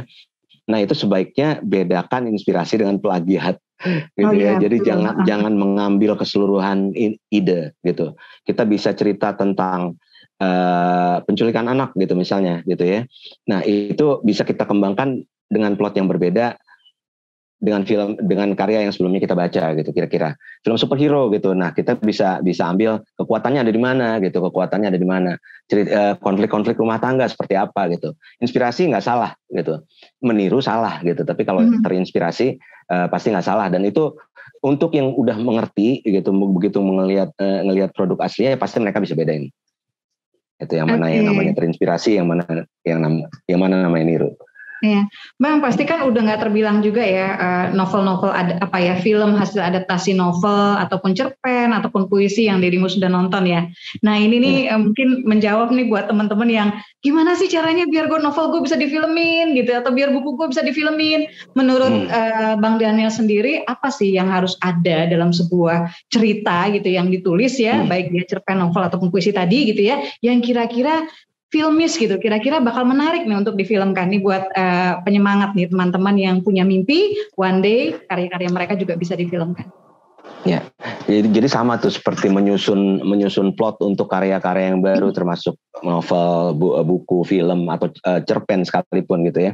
A: Nah itu sebaiknya bedakan inspirasi dengan plagiat gitu ya. Jadi jangan mengambil keseluruhan ide gitu. Kita bisa cerita tentang penculikan anak gitu misalnya gitu ya. Nah itu bisa kita kembangkan dengan plot yang berbeda dengan karya yang sebelumnya kita baca gitu kira-kira. Film superhero gitu. Nah, kita bisa ambil kekuatannya ada di mana gitu, konflik-konflik rumah tangga seperti apa gitu. Inspirasi nggak salah gitu. Meniru salah gitu, tapi kalau terinspirasi pasti nggak salah, dan itu untuk yang udah mengerti gitu, begitu ngelihat produk aslinya pasti mereka bisa bedain. Itu yang mana yang namanya terinspirasi, yang mana namanya niru.
C: Ya, Bang, pasti kan udah nggak terbilang juga ya novel-novel film hasil adaptasi novel ataupun cerpen ataupun puisi yang dirimu sudah nonton ya. Nah ini nih mungkin menjawab nih buat teman-teman yang gimana sih caranya biar novel gue bisa difilmin gitu, atau biar buku gue bisa difilmin. Menurut Bang Daniel sendiri apa sih yang harus ada dalam sebuah cerita gitu yang ditulis ya, baik dia cerpen, novel ataupun puisi tadi gitu ya, yang kira-kira filmis gitu, kira-kira bakal menarik nih untuk difilmkan nih buat penyemangat nih teman-teman yang punya mimpi one day karya-karya mereka juga bisa difilmkan.
A: Ya, jadi sama tuh seperti menyusun plot untuk karya-karya yang baru, termasuk novel, buku, film atau cerpen sekalipun gitu ya.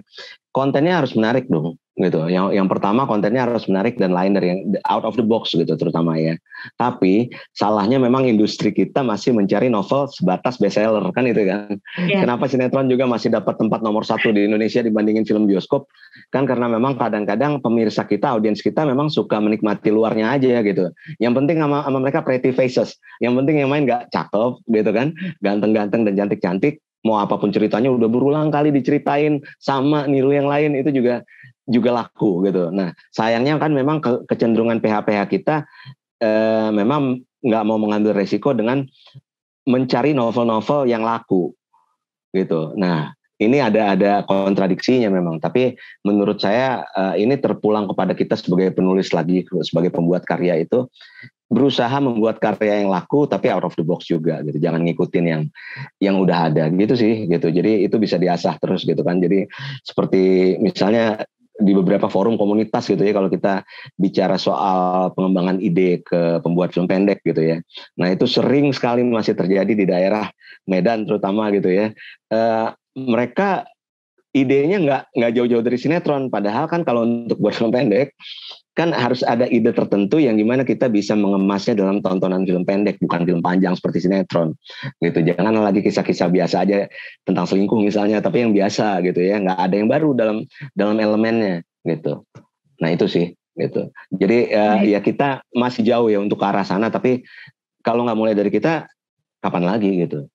A: Kontennya harus menarik dong gitu. Yang pertama kontennya harus menarik dan lain dari yang out of the box gitu terutama ya. Tapi salahnya memang industri kita masih mencari novel sebatas bestseller kan itu kan. Yeah. Kenapa sinetron juga masih dapat tempat nomor 1 di Indonesia dibandingin film bioskop? Kan karena memang kadang-kadang pemirsa kita, audiens kita memang suka menikmati luarnya aja gitu. Yang penting sama mereka pretty faces. Yang penting yang main nggak cakep gitu kan, ganteng-ganteng dan cantik-cantik. Mau apapun ceritanya udah berulang kali diceritain sama niru yang lain itu juga laku gitu. Nah sayangnya kan memang kecenderungan PH-PH kita memang nggak mau mengambil resiko dengan mencari novel-novel yang laku gitu. Nah ini ada kontradiksinya memang. Tapi menurut saya ini terpulang kepada kita sebagai penulis lagi, sebagai pembuat karya itu berusaha membuat karya yang laku tapi out of the box juga gitu. Jangan ngikutin yang udah ada gitu sih gitu. Jadi itu bisa diasah terus gitu kan. Jadi seperti misalnya di beberapa forum komunitas gitu ya kalau kita bicara soal pengembangan ide ke pembuat film pendek gitu ya. Nah itu sering sekali masih terjadi di daerah Medan terutama gitu ya. Mereka idenya nggak jauh-jauh dari sinetron. Padahal kan kalau untuk buat film pendek kan harus ada ide tertentu yang gimana kita bisa mengemasnya dalam tontonan film pendek, bukan film panjang seperti sinetron gitu. Jangan lagi kisah-kisah biasa aja tentang selingkuh misalnya, tapi yang biasa gitu ya, nggak ada yang baru dalam elemennya gitu. Nah itu sih gitu. Jadi ya kita masih jauh ya untuk ke arah sana, tapi kalau nggak mulai dari kita kapan lagi gitu.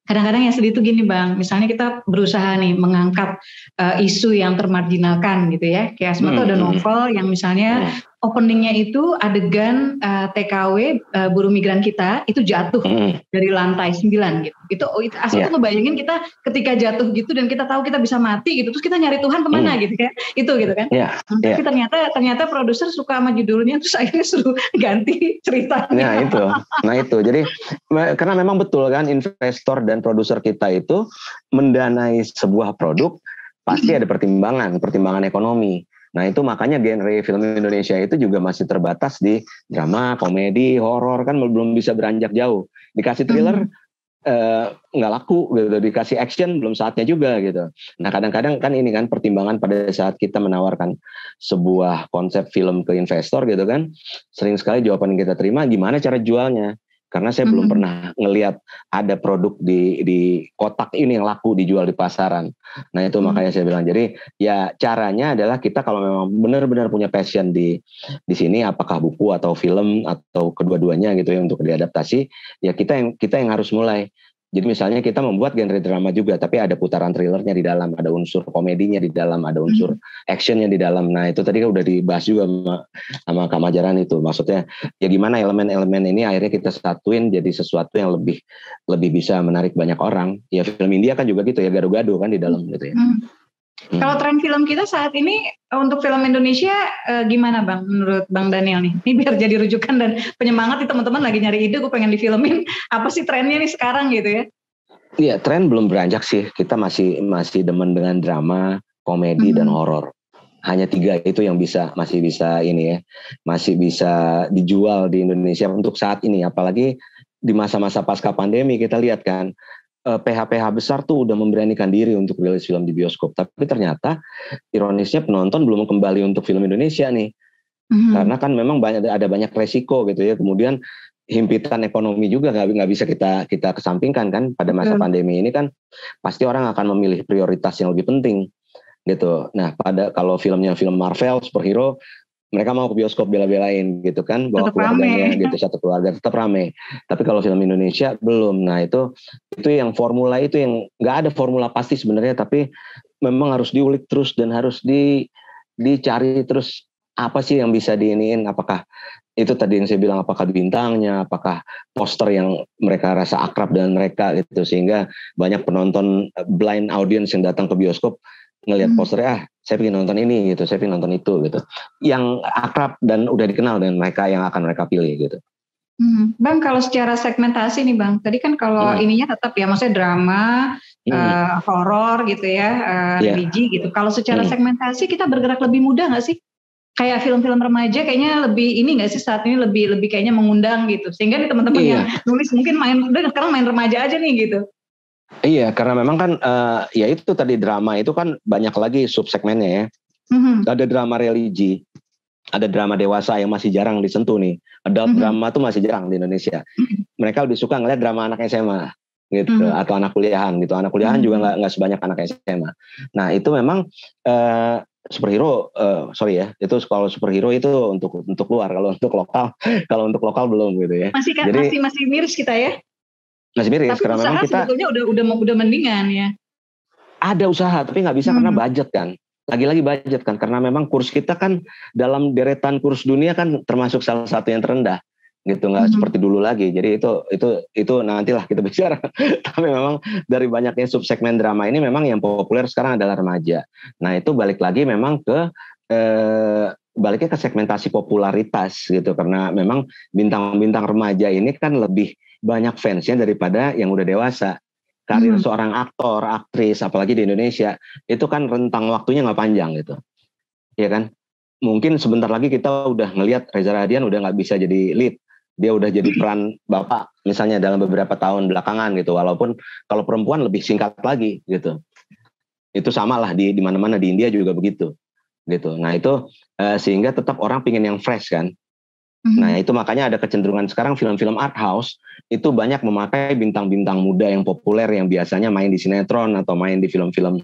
C: Kadang-kadang yang sedih itu gini Bang, misalnya kita berusaha nih mengangkat isu yang termarginalkan gitu ya. Kayak Asma tuh ada novel yang misalnya openingnya itu adegan TKW buruh migran kita itu jatuh dari lantai 9 gitu. Itu Asma tuh ngebayangin kita ketika jatuh gitu dan kita tahu kita bisa mati gitu, terus kita nyari Tuhan kemana gitu ya. Itu gitu kan. Tapi ternyata produser suka sama judulnya, terus akhirnya suruh ganti ceritanya.
A: Nah itu. Jadi karena memang betul kan investor dan produser kita itu mendanai sebuah produk pasti ada pertimbangan ekonomi. Nah itu makanya genre film Indonesia itu juga masih terbatas di drama, komedi, horor kan belum bisa beranjak jauh. Dikasih thriller nggak laku gitu, dikasih action belum saatnya juga gitu. Nah kadang-kadang kan ini kan pertimbangan pada saat kita menawarkan sebuah konsep film ke investor gitu kan, sering sekali jawaban yang kita terima gimana cara jualnya. Karena saya belum pernah ngelihat ada produk di kotak ini yang laku dijual di pasaran. Nah itu makanya saya bilang. Jadi ya caranya adalah kita kalau memang benar-benar punya passion di sini, apakah buku atau film atau kedua-duanya gitu ya untuk diadaptasi, ya kita yang harus mulai. Jadi misalnya kita membuat genre drama juga, tapi ada putaran thrillernya di dalam, ada unsur komedinya di dalam, ada unsur actionnya di dalam. Nah itu tadi kan udah dibahas juga sama Kak Majaran itu. Maksudnya ya gimana elemen-elemen ini akhirnya kita satuin jadi sesuatu yang lebih bisa menarik banyak orang. Ya film India kan juga gitu ya, gado-gado kan di dalam gitu ya.
C: Kalau tren film kita saat ini untuk film Indonesia gimana Bang menurut Bang Daniel nih? Ini biar jadi rujukan dan penyemangat nih teman-teman lagi nyari ide, gue pengen difilmin. Apa sih trennya nih sekarang gitu ya?
A: Iya, tren belum beranjak sih. Kita masih demen dengan drama, komedi dan horor. Hanya 3 itu yang masih bisa dijual di Indonesia untuk saat ini. Apalagi di masa-masa pasca pandemi kita lihat kan. PH-PH besar tuh udah memberanikan diri untuk rilis film di bioskop, tapi ternyata ironisnya penonton belum kembali untuk film Indonesia nih, karena kan memang ada banyak resiko gitu ya. Kemudian himpitan ekonomi juga nggak bisa kita kesampingkan kan pada masa pandemi ini kan pasti orang akan memilih prioritas yang lebih penting gitu. Nah kalau filmnya film Marvel superhero, mereka mau ke bioskop bela-belain gitu kan, bawa keluarganya gitu, satu keluarga tetap rame. Tapi kalau film Indonesia belum. Nah itu yang formula itu yang nggak ada formula pasti sebenarnya, tapi memang harus diulik terus dan harus dicari terus apa sih yang bisa diiniin. Apakah itu tadi yang saya bilang, apakah bintangnya, apakah poster yang mereka rasa akrab dengan mereka gitu, sehingga banyak penonton blind audience yang datang ke bioskop ngelihat posternya, saya pengen nonton ini gitu, saya pengen nonton itu gitu, yang akrab dan udah dikenal dengan mereka yang akan mereka pilih gitu.
C: Bang, kalau secara segmentasi nih Bang, tadi kan kalau ininya tetap ya, maksudnya drama, horor gitu ya, religi gitu. Kalau secara segmentasi kita bergerak lebih mudah nggak sih? Kayak film-film remaja kayaknya lebih ini nggak sih saat ini lebih kayaknya mengundang gitu, sehingga nih teman-teman yang nulis mungkin sekarang main remaja aja nih gitu.
A: Iya, karena memang kan ya itu tadi drama itu kan banyak lagi subsegmennya ya. ada drama religi, ada drama dewasa yang masih jarang disentuh nih. Adult drama tuh masih jarang di Indonesia. Mereka lebih suka ngeliat drama anak SMA gitu, atau anak kuliahan gitu. Anak kuliahan juga nggak sebanyak anak SMA. Nah itu memang superhero, sorry ya, itu kalau superhero itu untuk luar, kalau untuk lokal belum gitu ya.
C: Masih miris kita ya.
A: Masih miris.
C: Tapi karena memang kita sebetulnya udah mendingan ya.
A: Ada usaha tapi nggak bisa karena budget kan. Lagi-lagi budget kan, karena memang kurs kita kan dalam deretan kurs dunia kan termasuk salah satu yang terendah gitu, nggak seperti dulu lagi. Jadi itu nantilah kita bicara. Tapi memang dari banyaknya subsegmen drama ini memang yang populer sekarang adalah remaja. Nah itu balik lagi memang baliknya ke segmentasi popularitas gitu, karena memang bintang-bintang remaja ini kan lebih banyak fansnya daripada yang udah dewasa. Karir seorang aktor, aktris, apalagi di Indonesia, itu kan rentang waktunya nggak panjang gitu, ya kan? Mungkin sebentar lagi kita udah ngelihat Reza Radian udah nggak bisa jadi lead, dia udah jadi peran bapak, misalnya dalam beberapa tahun belakangan gitu. Walaupun kalau perempuan lebih singkat lagi gitu. Itu sama lah di mana-mana, di India juga begitu, gitu. Nah itu sehingga tetap orang pingin yang fresh kan. Nah itu makanya ada kecenderungan sekarang film-film art house itu banyak memakai bintang-bintang muda yang populer yang biasanya main di sinetron atau main di film-film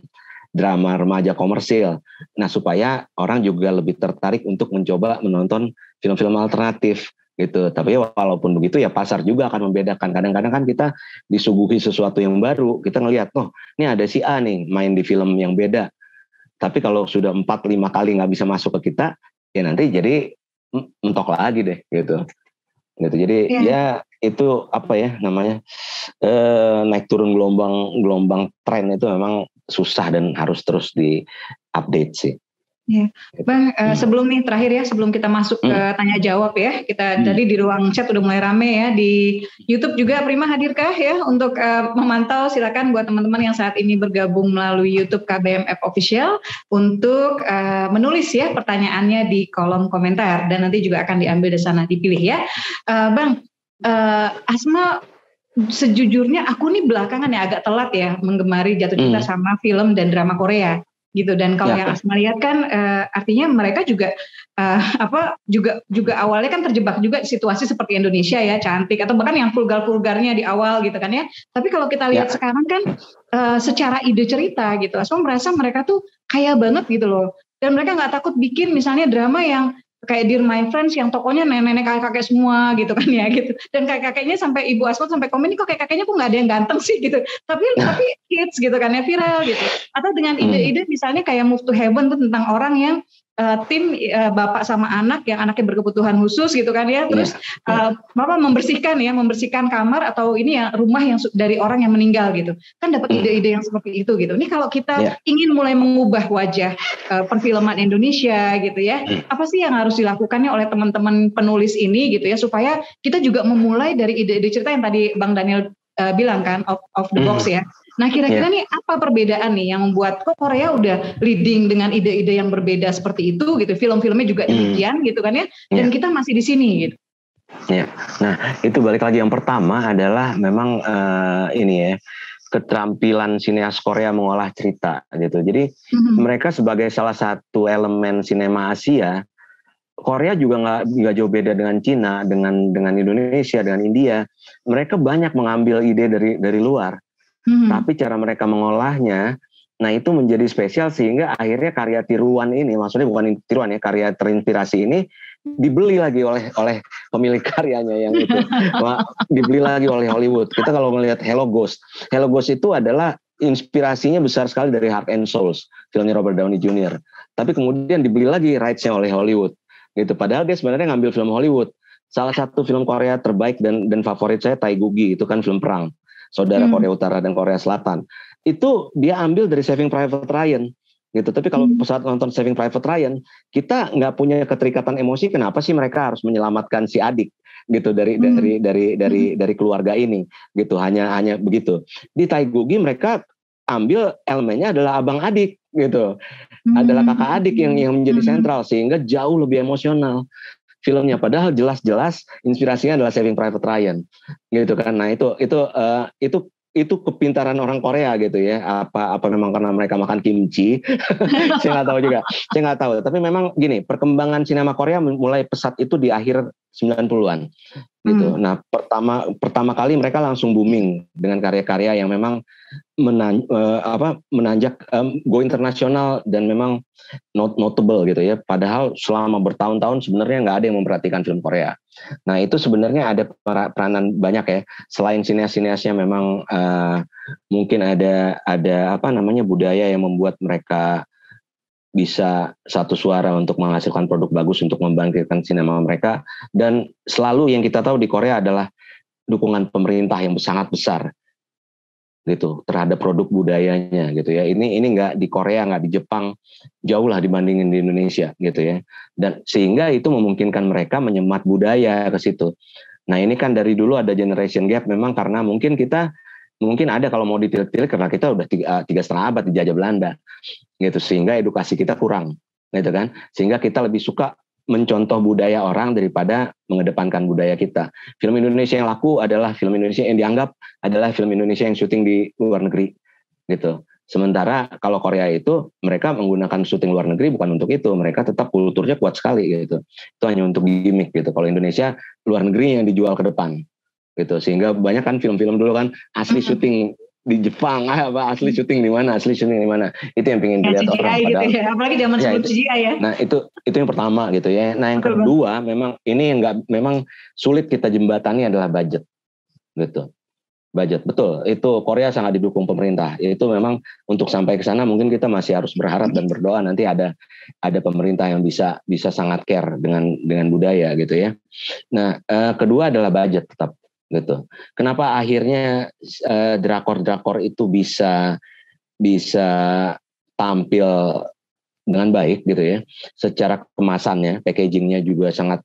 A: drama remaja komersil. Nah supaya orang juga lebih tertarik untuk mencoba menonton film-film alternatif gitu. Tapi walaupun begitu ya pasar juga akan membedakan. Kadang-kadang kan kita disuguhi sesuatu yang baru, kita ngelihat, oh ini ada si A nih main di film yang beda. Tapi kalau sudah 4-5 kali nggak bisa masuk ke kita, ya nanti jadi mentok lagi deh gitu. Jadi ya itu apa ya namanya, naik turun gelombang tren itu memang susah dan harus terus di update sih.
C: Ya, Bang, sebelum nih terakhir ya, sebelum kita masuk ke tanya jawab ya, kita tadi di ruang chat udah mulai rame ya, di YouTube juga Prima hadirkah ya untuk memantau. Silakan buat teman-teman yang saat ini bergabung melalui YouTube KBMF Official untuk menulis ya pertanyaannya di kolom komentar dan nanti juga akan diambil dari sana, dipilih ya. Bang, Asma, sejujurnya aku nih belakangan ya agak telat ya menggemari jatuh cinta sama film dan drama Korea gitu. Dan kalau yang Asma lihat kan artinya mereka juga juga awalnya kan terjebak juga di situasi seperti Indonesia ya, cantik atau bahkan yang vulgar-vulgarnya di awal gitu kan ya. Tapi kalau kita lihat sekarang kan secara ide cerita gitu, Asma merasa mereka tuh kaya banget gitu loh. Dan mereka nggak takut bikin misalnya drama yang kayak Dear My Friends yang tokonya nenek-nenek kakek-kakek semua gitu kan ya gitu. Dan kakek-kakeknya sampai Ibu Asma sampai komen nih kok kayak kakeknya kok nggak ada yang ganteng sih gitu. Tapi hits gitu kan ya, viral gitu. Atau dengan ide-ide misalnya kayak Move to Heaven tuh tentang orang yang tim bapak sama anak yang anaknya berkebutuhan khusus gitu kan ya, terus bapak membersihkan kamar atau ini ya rumah yang dari orang yang meninggal gitu kan, dapat ide-ide yang seperti itu gitu. Ini kalau kita ingin mulai mengubah wajah perfilman Indonesia gitu ya, apa sih yang harus dilakukannya oleh teman-teman penulis ini gitu ya, supaya kita juga memulai dari ide-ide cerita yang tadi Bang Daniel bilang kan, of the box ya. Nah kira-kira nih apa perbedaan nih yang membuat kok Korea udah leading dengan ide-ide yang berbeda seperti itu gitu, film-filmnya juga demikian gitu kan ya, dan kita masih di sini gitu.
A: Ya, nah itu balik lagi, yang pertama adalah memang ini ya, keterampilan sineas Korea mengolah cerita gitu. Jadi mereka sebagai salah satu elemen sinema Asia, Korea juga nggak jauh beda dengan Cina, dengan Indonesia, dengan India. Mereka banyak mengambil ide dari luar. Tapi cara mereka mengolahnya, nah itu menjadi spesial sehingga akhirnya karya tiruan ini, maksudnya bukan tiruan ya, karya terinspirasi ini dibeli lagi oleh pemilik karyanya yang itu, dibeli lagi oleh Hollywood. Kita kalau melihat Hello Ghost itu adalah inspirasinya besar sekali dari Heart and Souls, filmnya Robert Downey Jr. Tapi kemudian dibeli lagi rights-nya oleh Hollywood, gitu. Padahal dia sebenarnya ngambil film Hollywood. Salah satu film Korea terbaik dan favorit saya Taegugi, itu kan film perang. Saudara Korea Utara dan Korea Selatan. Itu dia ambil dari Saving Private Ryan gitu. Tapi kalau saat nonton Saving Private Ryan, kita nggak punya keterikatan emosi, kenapa sih mereka harus menyelamatkan si adik gitu dari keluarga ini gitu. Hanya begitu. Di Taegugi mereka ambil elemennya adalah abang adik gitu. Adalah kakak adik yang menjadi sentral sehingga jauh lebih emosional filmnya, padahal jelas-jelas inspirasinya adalah Saving Private Ryan gitu kan. Nah itu itu kepintaran orang Korea gitu ya. Apa memang karena mereka makan kimchi? Saya nggak tahu juga. Saya nggak tahu. Tapi memang gini, perkembangan sinema Korea mulai pesat itu di akhir 90-an gitu. Nah, pertama kali mereka langsung booming dengan karya-karya yang memang menanjak go internasional dan memang notable gitu ya. Padahal selama bertahun-tahun sebenarnya nggak ada yang memperhatikan film Korea. Nah, itu sebenarnya ada peranan banyak ya. Selain sineas-sineasnya memang mungkin ada budaya yang membuat mereka bisa satu suara untuk menghasilkan produk bagus untuk membangkitkan sinema mereka. Dan selalu yang kita tahu di Korea adalah dukungan pemerintah yang sangat besar gitu terhadap produk budayanya gitu ya. Ini nggak di Korea, nggak di Jepang, jauh lah dibandingin di Indonesia gitu ya. Dan sehingga itu memungkinkan mereka menyemat budaya ke situ. Nah, ini kan dari dulu ada generation gap memang karena mungkin ada kalau mau ditilik karena kita udah 3,5 abad dijajah Belanda gitu, sehingga edukasi kita kurang gitu kan, sehingga kita lebih suka mencontoh budaya orang daripada mengedepankan budaya kita. Film Indonesia yang laku adalah film Indonesia yang dianggap adalah film Indonesia yang syuting di luar negeri gitu. Sementara kalau Korea itu mereka menggunakan syuting luar negeri bukan untuk itu, mereka tetap kulturnya kuat sekali gitu. Itu hanya untuk gimmick gitu. Kalau Indonesia luar negeri yang dijual ke depan gitu, sehingga banyak kan film-film dulu kan asli syuting di Jepang, asli syuting di mana, itu yang pengen dilihat
C: CGI
A: orang.
C: Gitu ya, apalagi zaman sebelum CGI ya.
A: Nah itu yang pertama gitu ya. Nah yang kedua memang ini yang memang sulit kita jembatani adalah budget gitu. Budget, betul. Itu Korea sangat didukung pemerintah. Itu memang untuk sampai ke sana mungkin kita masih harus berharap dan berdoa nanti ada pemerintah yang bisa sangat care dengan budaya gitu ya. Nah kedua adalah budget tetap gitu. Kenapa akhirnya drakor itu bisa tampil dengan baik gitu ya. Secara kemasannya, packagingnya juga sangat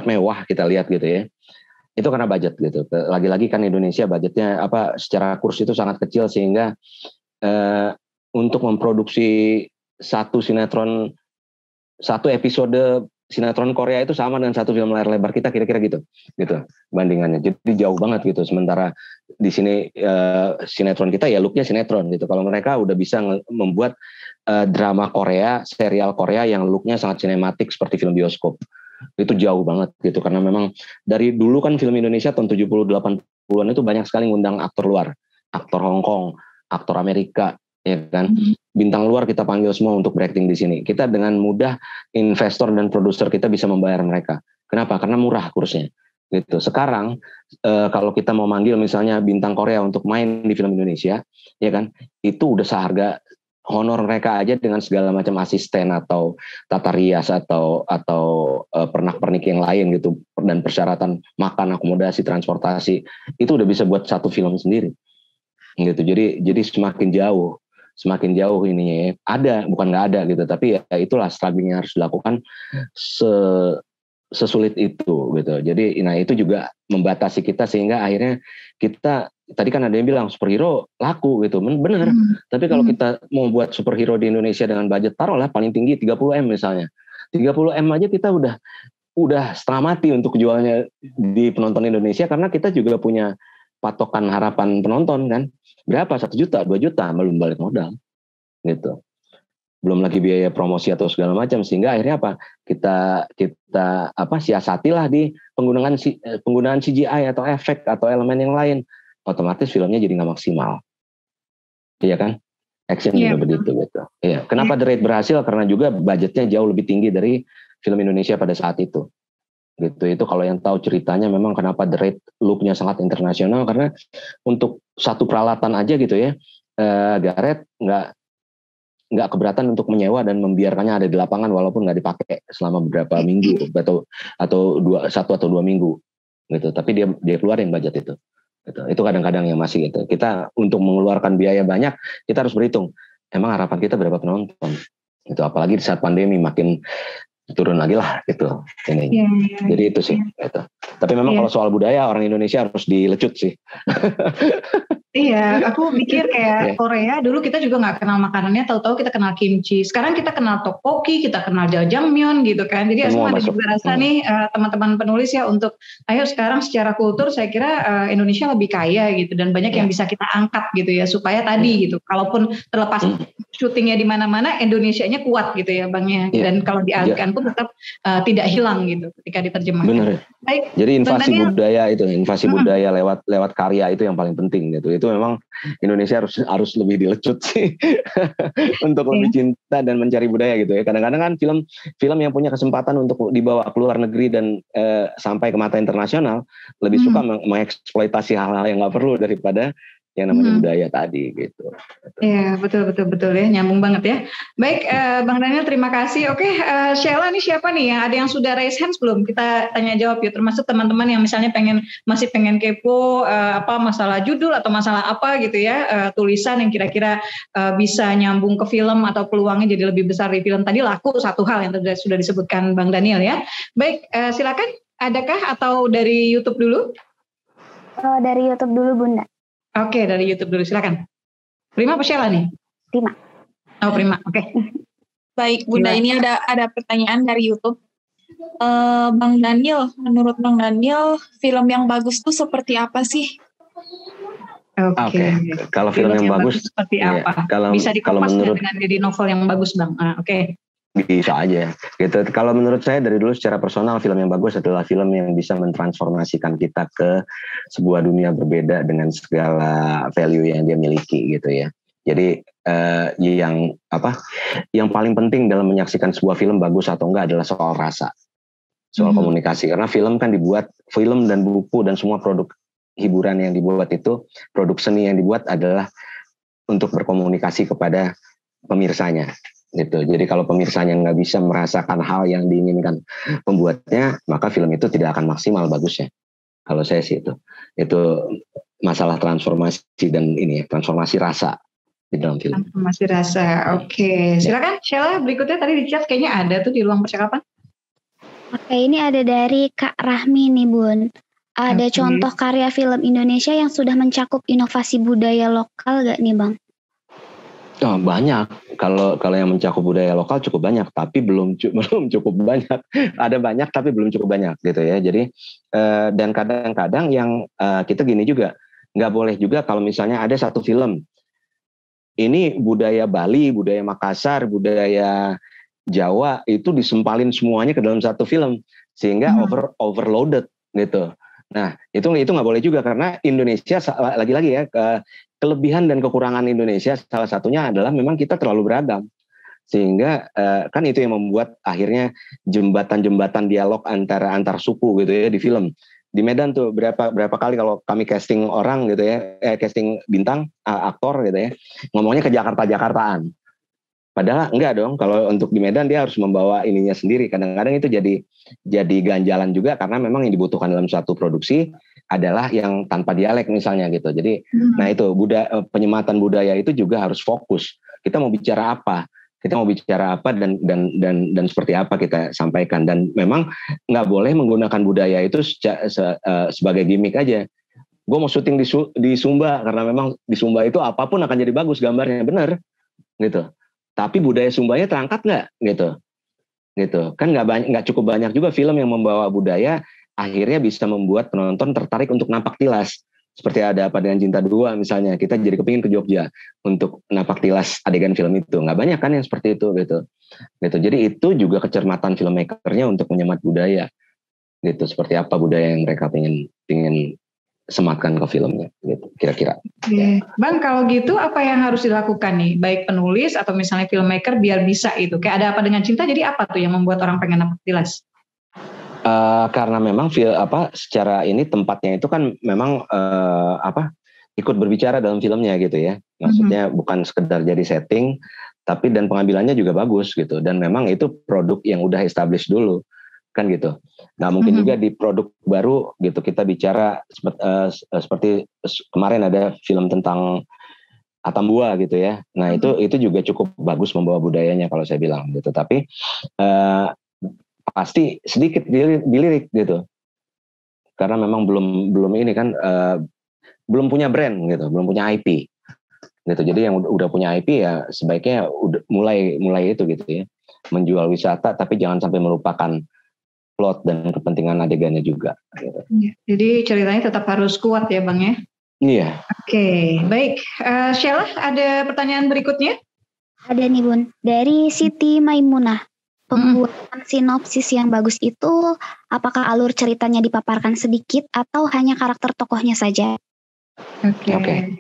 A: mewah kita lihat gitu ya. Itu karena budget gitu. Lagi-lagi kan Indonesia budgetnya secara kurs itu sangat kecil sehingga untuk memproduksi satu episode sinetron Korea itu sama dengan satu film layar lebar kita kira-kira gitu bandingannya. Jadi jauh banget gitu. Sementara di sini sinetron kita ya looknya sinetron gitu. Kalau mereka udah bisa membuat drama Korea, serial Korea yang looknya sangat sinematik seperti film bioskop. Itu jauh banget gitu karena memang dari dulu kan film Indonesia tahun 70-80-an itu banyak sekali ngundang aktor luar, aktor Hong Kong, aktor Amerika, ya kan. Bintang luar kita panggil semua untuk berakting di sini. Kita dengan mudah investor dan produser kita bisa membayar mereka. Kenapa? Karena murah kursnya. Gitu. Sekarang kalau kita mau manggil misalnya bintang Korea untuk main di film Indonesia, ya kan, itu udah seharga honor mereka aja dengan segala macam asisten atau tata rias atau pernak-pernik yang lain gitu dan persyaratan makan, akomodasi, transportasi itu udah bisa buat satu film sendiri. Gitu. Jadi semakin jauh ininya ya. Ada, bukan nggak ada gitu, tapi ya itulah struggling yang harus dilakukan sesulit itu gitu. Jadi nah itu juga membatasi kita sehingga akhirnya kita tadi kan ada yang bilang superhero laku gitu, bener. Tapi kalau kita mau buat superhero di Indonesia dengan budget taruhlah paling tinggi 30 M misalnya, 30 M aja kita udah setengah mati untuk jualnya di penonton Indonesia karena kita juga punya patokan harapan penonton kan. Berapa? 1 juta, 2 juta, belum balik modal gitu. Belum lagi biaya promosi atau segala macam sehingga akhirnya kita siasatilah di penggunaan CGI atau efek atau elemen yang lain. Otomatis filmnya jadi nggak maksimal. Iya kan? Action juga begitu gitu. Iya. Kenapa The Raid berhasil? Karena juga budgetnya jauh lebih tinggi dari film Indonesia pada saat itu. Gitu. Itu kalau yang tahu ceritanya memang kenapa The Raid looknya sangat internasional karena untuk satu peralatan aja gitu ya, Gareth nggak keberatan untuk menyewa dan membiarkannya ada di lapangan walaupun nggak dipakai selama beberapa minggu atau 1 atau 2 minggu gitu. Tapi dia keluarin budget itu. Gitu. Itu kadang-kadang yang masih gitu. Kita untuk mengeluarkan biaya banyak kita harus berhitung. Emang harapan kita berapa penonton? Gitu. Apalagi di saat pandemi makin turun lagi lah gitu ini. Jadi itu sih gitu. Tapi memang kalau soal budaya orang Indonesia harus dilecut sih.
C: Iya, aku mikir
A: Ya,
C: kayak Korea dulu kita juga nggak kenal makanannya, tahu-tahu kita kenal kimchi. Sekarang kita kenal tteokbokki, kita kenal jjajangmyeon gitu kan. Jadi
A: semua
C: Asma ada
A: masuk.
C: juga rasa nih teman-teman penulis ya untuk ayo sekarang secara kultur saya kira Indonesia lebih kaya gitu dan banyak yang
A: Ya,
C: bisa kita angkat gitu ya supaya
A: ya.
C: tadi gitu. Kalaupun terlepas syutingnya di mana-mana, Indonesianya kuat gitu ya Bang ya.
A: Ya,
C: Dan kalau dialihkan pun tetap tidak hilang gitu ketika diterjemahkan.
A: bener.
C: Baik,
A: Jadi
C: Bang Daniel.
A: invasi budaya lewat karya itu yang paling penting gitu. Itu memang Indonesia harus lebih dilecut sih untuk lebih cinta dan mencari budaya gitu ya. Kadang-kadang kan film yang punya kesempatan untuk dibawa ke luar negeri dan sampai ke mata internasional lebih suka mengeksploitasi hal-hal yang nggak perlu daripada yang namanya budaya tadi gitu.
C: Iya, betul ya, nyambung banget ya. Baik, Bang Daniel, terima kasih. Oke, Sheila nih siapa nih yang ada yang sudah raise hands belum? Kita tanya jawab ya, termasuk teman-teman yang misalnya masih pengen kepo apa masalah judul atau masalah apa gitu ya, tulisan yang kira-kira bisa nyambung ke film atau peluangnya jadi lebih besar di film. Tadi laku satu hal yang sudah disebutkan Bang Daniel ya. Baik, silakan. Adakah atau dari YouTube dulu?
B: Dari YouTube dulu Bunda.
C: Oke, dari YouTube dulu, silakan. Prima apa Sheila nih?
B: Prima.
C: Oh, Prima, oke.
D: Baik, Bunda, ini ada pertanyaan dari YouTube. Bang Daniel, menurut Bang Daniel, film yang bagus tuh seperti apa sih?
C: Oke.
A: Kalau film yang bagus
C: seperti apa? Bisa dikopas dengan jadi novel yang bagus, Bang. Oke.
A: Bisa aja gitu. Kalau menurut saya dari dulu secara personal film yang bagus adalah film yang bisa mentransformasikan kita ke sebuah dunia berbeda dengan segala value yang dia miliki gitu ya. Jadi yang paling penting dalam menyaksikan sebuah film bagus atau enggak adalah soal rasa, soal komunikasi. Karena film kan dibuat, film dan buku dan semua produk hiburan yang dibuat itu, produk seni yang dibuat adalah untuk berkomunikasi kepada pemirsanya. Gitu. Jadi kalau pemirsanya nggak bisa merasakan hal yang diinginkan pembuatnya, maka film itu tidak akan maksimal bagusnya. Kalau saya sih itu masalah transformasi dan transformasi rasa di dalam film.
C: Transformasi rasa, oke. Silakan Sheila, berikutnya tadi di chat kayaknya ada tuh di ruang percakapan.
B: Oke, ini ada dari Kak Rahmi nih Bun. Ada contoh karya film Indonesia yang sudah mencakup inovasi budaya lokal gak nih Bang?
A: Oh, banyak. Kalau yang mencakup budaya lokal cukup banyak, tapi belum cukup banyak. Ada banyak tapi belum cukup banyak gitu ya. Jadi dan kadang-kadang yang kita gini juga, nggak boleh juga kalau misalnya ada satu film ini budaya Bali, budaya Makassar, budaya Jawa itu disempalin semuanya ke dalam satu film sehingga overloaded gitu. Nah itu nggak boleh juga karena Indonesia lagi-lagi ya kelebihan dan kekurangan Indonesia salah satunya adalah memang kita terlalu beragam sehingga kan itu yang membuat akhirnya jembatan-jembatan dialog antar suku gitu ya di film. Di Medan tuh berapa kali kalau kami casting orang gitu ya, casting bintang aktor gitu ya, ngomongnya ke Jakartaan. Padahal enggak dong, kalau untuk di Medan dia harus membawa ininya sendiri. Kadang-kadang itu jadi ganjalan juga karena memang yang dibutuhkan dalam suatu produksi adalah yang tanpa dialek misalnya gitu. Jadi nah itu penyematan budaya itu juga harus fokus. Kita mau bicara apa? Dan seperti apa kita sampaikan, dan memang nggak boleh menggunakan budaya itu sebagai gimmick aja. Gue mau syuting di Sumba karena memang di Sumba itu apapun akan jadi bagus gambarnya, bener gitu. Tapi budaya Sumbanya terangkat nggak gitu kan, nggak cukup banyak juga film yang membawa budaya akhirnya bisa membuat penonton tertarik untuk napak tilas. Seperti ada Apa Dengan Cinta 2 misalnya, kita jadi kepingin ke Jogja untuk napak tilas adegan film itu. Nggak banyak kan yang seperti itu gitu. Jadi itu juga kecermatan filmmakernya untuk menyemat budaya gitu. Seperti apa budaya yang mereka pengen sematkan ke filmnya gitu kira-kira.
C: Ya. Bang, kalau gitu apa yang harus dilakukan nih, baik penulis atau misalnya filmmaker biar bisa itu kayak Ada Apa Dengan Cinta, jadi apa tuh yang membuat orang pengen napak tilas?
A: Karena memang secara ini tempatnya itu kan memang ikut berbicara dalam filmnya gitu ya. Maksudnya bukan sekedar jadi setting, tapi dan pengambilannya juga bagus gitu. Dan memang itu produk yang udah established dulu kan gitu. Nah mungkin juga di produk baru gitu kita bicara seperti kemarin ada film tentang Atambua gitu ya. Nah itu juga cukup bagus membawa budayanya kalau saya bilang gitu. Tapi pasti sedikit dilirik gitu, karena memang belum ini kan belum punya brand gitu, belum punya IP gitu. Jadi yang udah punya IP ya sebaiknya mulai itu gitu ya, menjual wisata tapi jangan sampai melupakan plot dan kepentingan adegannya juga. Gitu.
C: Jadi ceritanya tetap harus kuat ya Bang ya?
A: Iya.
C: Oke, baik. Sheila, ada pertanyaan berikutnya?
B: Ada nih Bun, dari Siti Maimunah. Pembuatan sinopsis yang bagus itu, apakah alur ceritanya dipaparkan sedikit atau hanya karakter tokohnya saja?
C: Oke.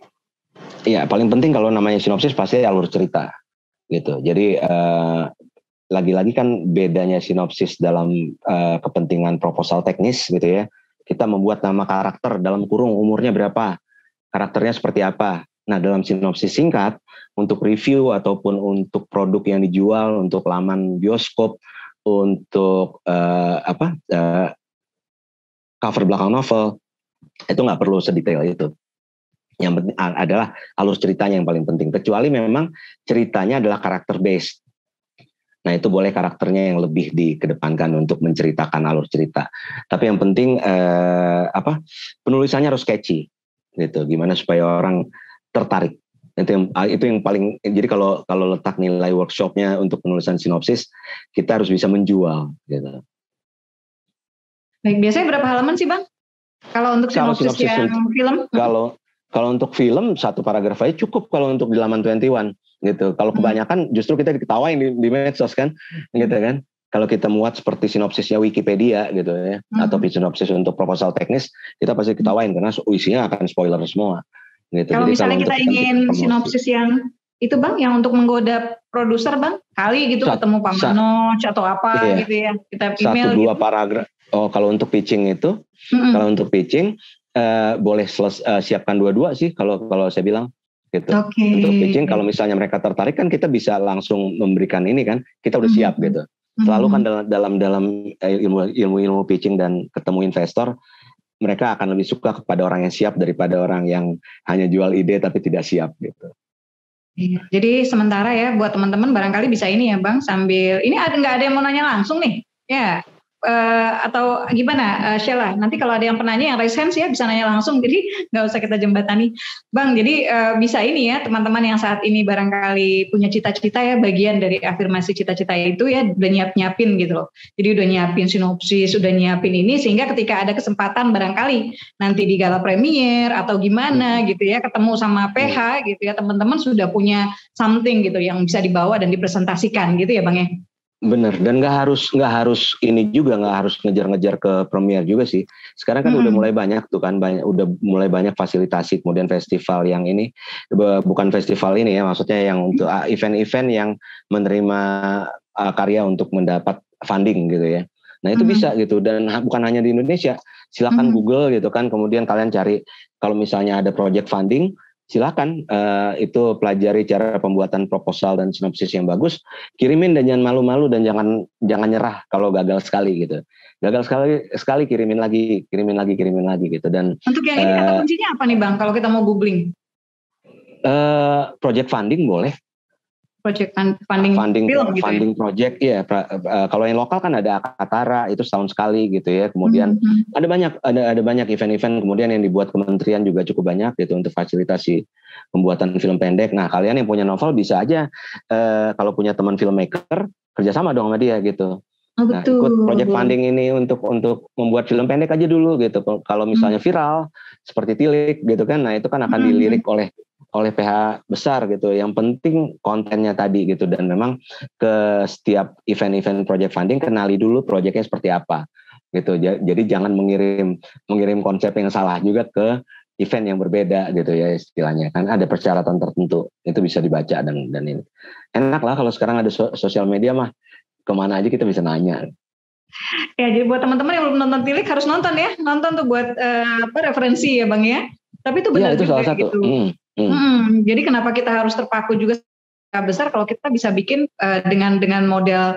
A: Iya, paling penting kalau namanya sinopsis pasti alur cerita gitu. Jadi lagi-lagi kan bedanya sinopsis dalam kepentingan proposal teknis gitu ya. Kita membuat nama karakter dalam kurung umurnya berapa, karakternya seperti apa. Nah dalam sinopsis singkat untuk review ataupun untuk produk yang dijual, untuk laman bioskop, untuk cover belakang novel, itu nggak perlu sedetail itu. Yang penting adalah alur ceritanya yang paling penting. Kecuali memang ceritanya adalah karakter based. Nah itu boleh karakternya yang lebih dikedepankan untuk menceritakan alur cerita. Tapi yang penting penulisannya harus catchy gitu. Gimana supaya orang tertarik. Itu yang paling. Jadi kalau letak nilai workshopnya untuk penulisan sinopsis, kita harus bisa menjual gitu.
C: Baik, biasanya berapa halaman sih Bang? Kalau untuk sinopsis yang film?
A: Kalau untuk film 1 paragraf aja cukup kalau untuk di laman 21 gitu. Kalau kebanyakan justru kita diketawain di medsos kan, gitu kan. Kalau kita muat seperti sinopsisnya Wikipedia gitu ya, atau sinopsis untuk proposal teknis, kita pasti ketawain karena isinya akan spoiler semua. Gitu.
C: Kalau
A: jadi
C: misalnya kita ingin sinopsis yang itu Bang, yang untuk menggoda produser Bang, kali gitu ketemu Pak Manoj atau apa gitu ya, kita email
A: 1-2 paragraf. Oh kalau untuk pitching itu, kalau untuk pitching boleh siapkan 2 sih kalau saya bilang gitu. Untuk pitching kalau misalnya mereka tertarik kan kita bisa langsung memberikan ini kan, kita udah siap gitu. Selalu kan dalam ilmu pitching dan ketemu investor, mereka akan lebih suka kepada orang yang siap daripada orang yang hanya jual ide tapi tidak siap gitu.
C: Jadi sementara ya buat teman-teman barangkali bisa ini ya Bang, sambil ini nggak ada yang mau nanya langsung nih ya. Atau gimana Sheila, nanti kalau ada yang penanya yang raise hands ya bisa nanya langsung, jadi nggak usah kita jembatani Bang. Jadi bisa ini ya teman-teman yang saat ini barangkali punya cita-cita ya, bagian dari afirmasi cita-cita itu ya udah nyiapin gitu loh. Jadi udah nyiapin sinopsis, udah nyiapin ini, sehingga ketika ada kesempatan barangkali nanti di gala premier atau gimana gitu ya, ketemu sama PH gitu ya, teman-teman sudah punya something gitu yang bisa dibawa dan dipresentasikan gitu ya Bang ya.
A: Bener, dan nggak harus ini juga, nggak harus ngejar-ngejar ke premier juga sih. Sekarang kan udah mulai banyak tuh kan, udah mulai banyak fasilitasi, kemudian festival yang ini, bukan festival ini ya, maksudnya yang untuk event-event yang menerima karya untuk mendapat funding gitu ya. Nah itu bisa gitu, dan bukan hanya di Indonesia, silakan Google gitu kan, kemudian kalian cari kalau misalnya ada project funding, silakan itu pelajari cara pembuatan proposal dan sinopsis yang bagus, kirimin dan jangan malu-malu dan jangan nyerah kalau gagal sekali gitu. Gagal sekali kirimin lagi gitu. Dan
C: untuk yang ini kata kuncinya apa nih Bang kalau kita mau googling?
A: Project funding boleh.
C: Project funding film gitu
A: funding ya? Project ya. Kalau yang lokal kan ada Akatara, itu setahun sekali gitu ya. Kemudian ada banyak event-event kemudian yang dibuat kementerian juga cukup banyak gitu untuk fasilitasi pembuatan film pendek. Nah kalian yang punya novel bisa aja kalau punya teman filmmaker kerjasama dong sama dia gitu. Nah ikut project funding ini untuk membuat film pendek aja dulu gitu. Kalau misalnya viral seperti Tilik gitu kan, nah itu kan akan dilirik oleh PH besar gitu. Yang penting kontennya tadi gitu, dan memang ke setiap event-event project funding kenali dulu projectnya seperti apa gitu. Jadi jangan mengirim konsep yang salah juga ke event yang berbeda gitu ya istilahnya. Kan ada persyaratan tertentu, itu bisa dibaca dan ini. Enak lah kalau sekarang ada sosial media mah, kemana aja kita bisa nanya.
C: Ya jadi buat teman-teman yang belum nonton Tilik harus nonton ya, nonton tuh buat referensi ya Bang ya. Tapi itu benar
A: itu
C: juga
A: salah satu.
C: Gitu. Jadi kenapa kita harus terpaku juga besar kalau kita bisa bikin dengan model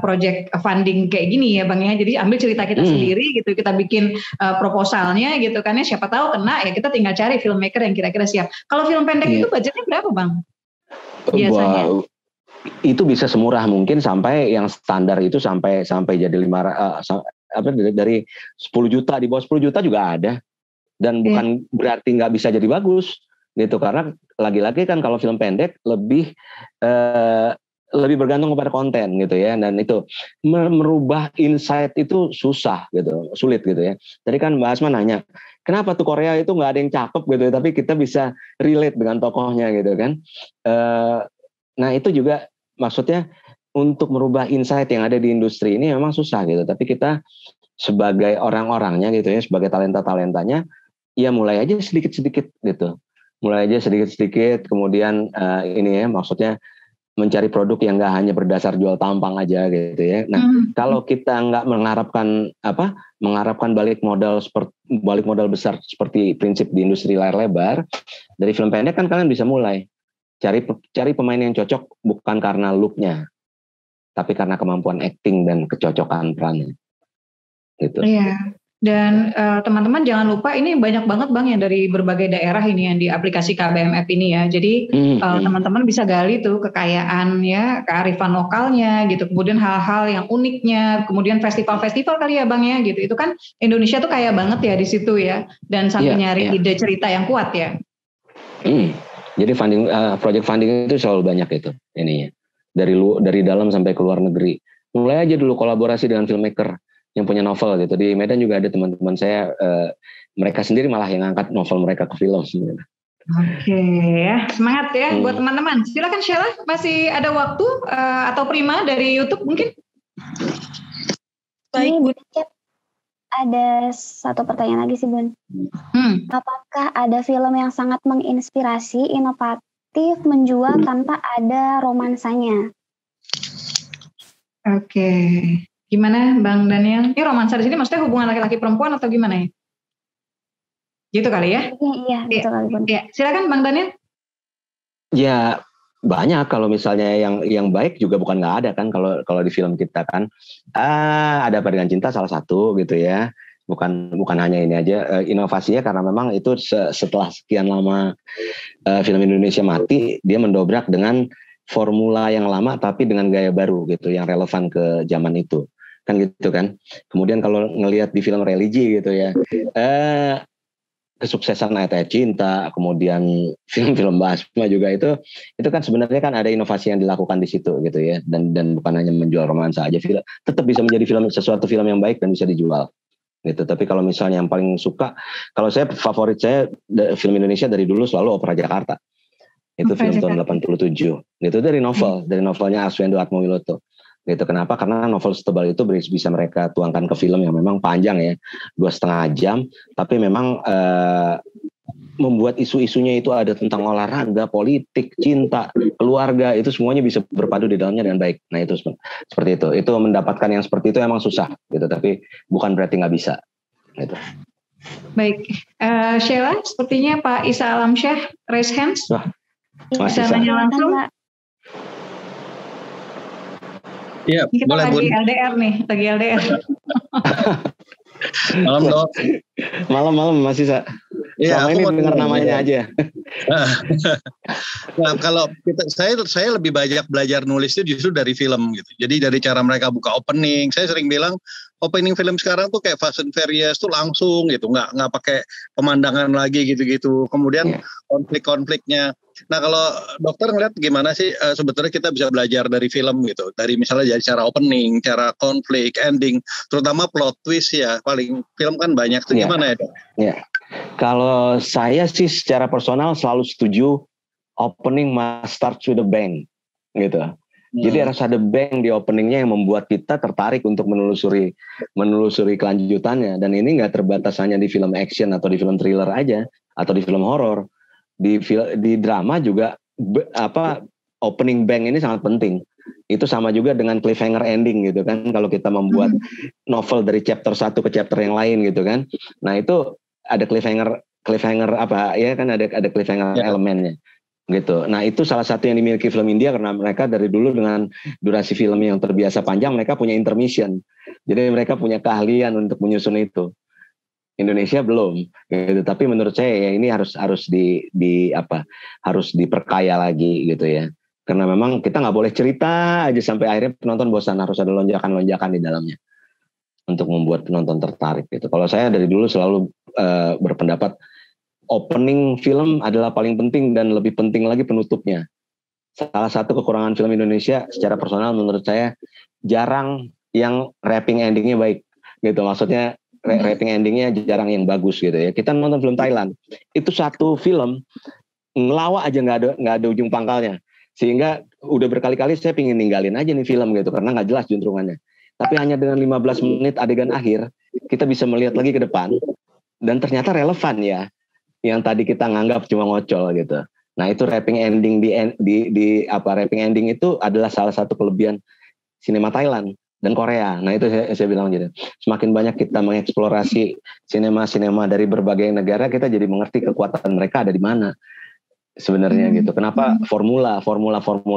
C: project funding kayak gini ya Bang ya. Jadi ambil cerita kita sendiri gitu, kita bikin proposalnya gitu kan ya, siapa tahu kena ya, kita tinggal cari filmmaker yang kira-kira siap. Kalau film pendek itu budgetnya berapa Bang? Biasanya?
A: Itu bisa semurah mungkin, sampai yang standar itu sampai jadi dari 10 juta, di bawah 10 juta juga ada dan bukan berarti nggak bisa jadi bagus gitu, karena lagi-lagi kan kalau film pendek lebih bergantung kepada konten gitu ya, dan itu merubah insight itu susah gitu, sulit gitu ya. Tadi kan Mbak Asma nanya kenapa tuh Korea itu nggak ada yang cakep gitu, tapi kita bisa relate dengan tokohnya gitu kan. Nah itu juga maksudnya untuk merubah insight yang ada di industri ini memang susah gitu, tapi kita sebagai orang-orangnya gitu ya, sebagai talenta-talentanya, ya mulai aja sedikit-sedikit gitu, mulai aja sedikit-sedikit, kemudian ini ya maksudnya mencari produk yang nggak hanya berdasar jual tampang aja gitu ya. Nah, kalau kita nggak mengharapkan balik modal besar seperti prinsip di industri layar lebar, dari film pendek kan kalian bisa mulai cari pemain yang cocok bukan karena looknya, tapi karena kemampuan acting dan kecocokan perannya. Gitu.
C: Iya. Dan teman-teman jangan lupa ini banyak banget Bang yang dari berbagai daerah ini yang di aplikasi KBMF ini ya. Jadi teman-teman bisa gali tuh kekayaan ya, kearifan lokalnya gitu. Kemudian hal-hal yang uniknya, kemudian festival-festival kali ya Bang ya gitu. Itu kan Indonesia tuh kaya banget ya di situ ya. Dan sambil nyari ide cerita yang kuat ya.
A: Jadi project funding itu selalu banyak itu ininya. Dari dalam sampai ke luar negeri. Mulai aja dulu kolaborasi dengan filmmaker yang punya novel gitu. Di Medan juga ada teman-teman saya, mereka sendiri malah yang angkat novel mereka ke film.
C: Oke ya, semangat ya buat teman-teman. Silakan Sheila, masih ada waktu atau Prima dari YouTube mungkin?
B: Baik, Bun. Ada satu pertanyaan lagi sih Bun. Apakah ada film yang sangat menginspirasi, inovatif, menjual tanpa ada romansanya?
C: Oke. Gimana Bang Daniel? Ini romansa di sini maksudnya hubungan laki-laki perempuan atau gimana ya? Gitu kali ya?
B: Iya, gitu kali Bun.
C: Ya, silakan Bang Daniel.
A: Ya banyak, kalau misalnya yang baik juga bukan nggak ada kan, kalau di film kita kan ada Apa Dengan Cinta salah satu gitu ya. Bukan hanya ini aja inovasinya, karena memang itu setelah sekian lama film Indonesia mati, dia mendobrak dengan formula yang lama tapi dengan gaya baru gitu, yang relevan ke zaman itu. Kan gitu kan. Kemudian kalau ngelihat di film religi gitu ya, kesuksesan Ayat-Ayat Cinta, kemudian film-film Basma juga itu kan sebenarnya kan ada inovasi yang dilakukan di situ gitu ya, dan bukan hanya menjual romansa aja, film tetap bisa menjadi sesuatu film yang baik dan bisa dijual gitu. Tapi kalau misalnya yang paling suka, kalau saya favorit saya film Indonesia dari dulu selalu Opera Jakarta. Itu film tahun 87. Itu dari novelnya Arswendo Atmowiloto. Gitu. Kenapa? Karena novel setebal itu bisa mereka tuangkan ke film yang memang panjang ya, 2,5 jam, tapi memang membuat isu-isunya itu ada tentang olahraga, politik, cinta, keluarga, itu semuanya bisa berpadu di dalamnya dengan baik. Nah itu seperti itu. Itu mendapatkan yang seperti itu emang susah gitu, tapi bukan berarti nggak bisa. Gitu.
C: Baik, Sheila, sepertinya Pak Isa Alamsyah raise hands.
A: Wah,
C: bisa nanya langsung.
E: Iya,
C: kita
E: boleh
C: lagi
E: Bun.
C: LDR nih, lagi LDR.
E: Malam dok.
A: Malam masih
E: Iya,
A: ini dengar namanya aja.
E: Nah, kalau saya lebih banyak belajar nulis itu justru dari film gitu. Jadi dari cara mereka buka opening, saya sering bilang opening film sekarang tuh kayak Fast and Furious tuh langsung gitu, nggak pakai pemandangan lagi gitu-gitu. Kemudian konflik-konfliknya. Nah kalau dokter ngeliat gimana sih sebetulnya kita bisa belajar dari film gitu, dari misalnya dari cara opening, cara konflik, ending, terutama plot twist ya, paling film kan banyak tuh gimana ya dok?
A: Ya. Kalau saya sih secara personal selalu setuju opening must start with a bang gitu. Jadi harus ada bang di openingnya yang membuat kita tertarik untuk menelusuri kelanjutannya. Dan ini nggak terbatas hanya di film action atau di film thriller aja, atau di film horor. Di drama juga opening bang ini sangat penting. Itu sama juga dengan cliffhanger ending gitu kan. Kalau kita membuat novel dari chapter 1 ke chapter yang lain gitu kan. Nah itu ada cliffhanger apa ya kan, ada cliffhanger elemennya gitu. Nah itu salah satu yang dimiliki film India, karena mereka dari dulu dengan durasi film yang terbiasa panjang, mereka punya intermission. Jadi mereka punya keahlian untuk menyusun itu. Indonesia belum gitu. Tapi menurut saya ya ini harus diperkaya lagi gitu ya. Karena memang kita nggak boleh cerita aja sampai akhirnya penonton bosan, harus ada lonjakan-lonjakan di dalamnya untuk membuat penonton tertarik gitu. Kalau saya dari dulu selalu berpendapat opening film adalah paling penting dan lebih penting lagi penutupnya. Salah satu kekurangan film Indonesia secara personal menurut saya jarang yang wrapping endingnya baik gitu. Maksudnya wrapping endingnya jarang yang bagus gitu ya. Kita nonton film Thailand itu satu film ngelawak aja nggak ada ujung pangkalnya, sehingga udah berkali-kali saya pingin ninggalin aja nih film gitu karena nggak jelas juntrungannya. Tapi hanya dengan 15 menit adegan akhir kita bisa melihat lagi ke depan dan ternyata relevan ya yang tadi kita nganggap cuma ngocol gitu. Nah itu wrapping ending wrapping ending itu adalah salah satu kelebihan sinema Thailand dan Korea. Nah itu saya bilang jadi semakin banyak kita mengeksplorasi sinema dari berbagai negara, kita jadi mengerti kekuatan mereka ada di mana sebenarnya gitu. Kenapa formula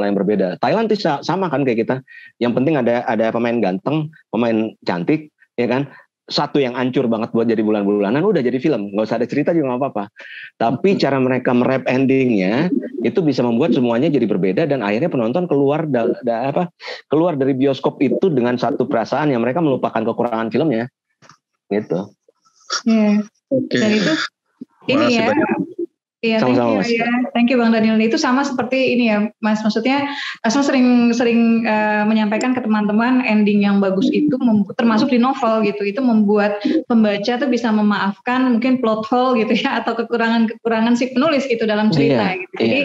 A: yang berbeda. Thailand itu sama kan kayak kita. Yang penting ada pemain ganteng, pemain cantik, ya kan. Satu yang hancur banget buat jadi bulan-bulanan udah jadi film, nggak usah ada cerita juga nggak apa-apa. Tapi cara mereka merap endingnya itu bisa membuat semuanya jadi berbeda dan akhirnya penonton keluar dari bioskop itu dengan satu perasaan yang mereka melupakan kekurangan filmnya, gitu.
C: Dan itu ini ya. Iya, thank you Bang Daniel. Itu sama seperti ini ya, Mas. Maksudnya, Asma sering menyampaikan ke teman-teman ending yang bagus itu termasuk di novel gitu. Itu membuat pembaca tuh bisa memaafkan mungkin plot hole gitu ya, atau kekurangan si penulis gitu dalam cerita. Gitu. Jadi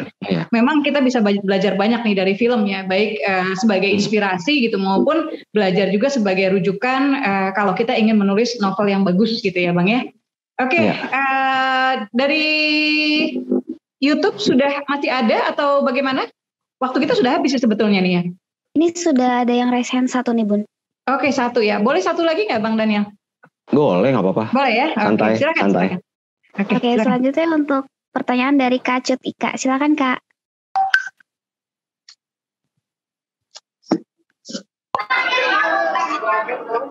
C: memang kita bisa belajar banyak nih dari film ya, baik sebagai inspirasi gitu maupun belajar juga sebagai rujukan kalau kita ingin menulis novel yang bagus gitu ya, Bang ya. Oke, dari YouTube sudah masih ada atau bagaimana? Waktu kita sudah habis sebetulnya nih ya.
B: Ini sudah ada yang raise hand satu nih Bun.
C: Oke, satu ya. Boleh satu lagi nggak Bang Daniel?
A: Boleh, nggak apa-apa.
C: Boleh ya?
A: Santai,
C: silakan.
B: Oke, selanjutnya untuk pertanyaan dari Kak Cut Ika. Silakan Kak.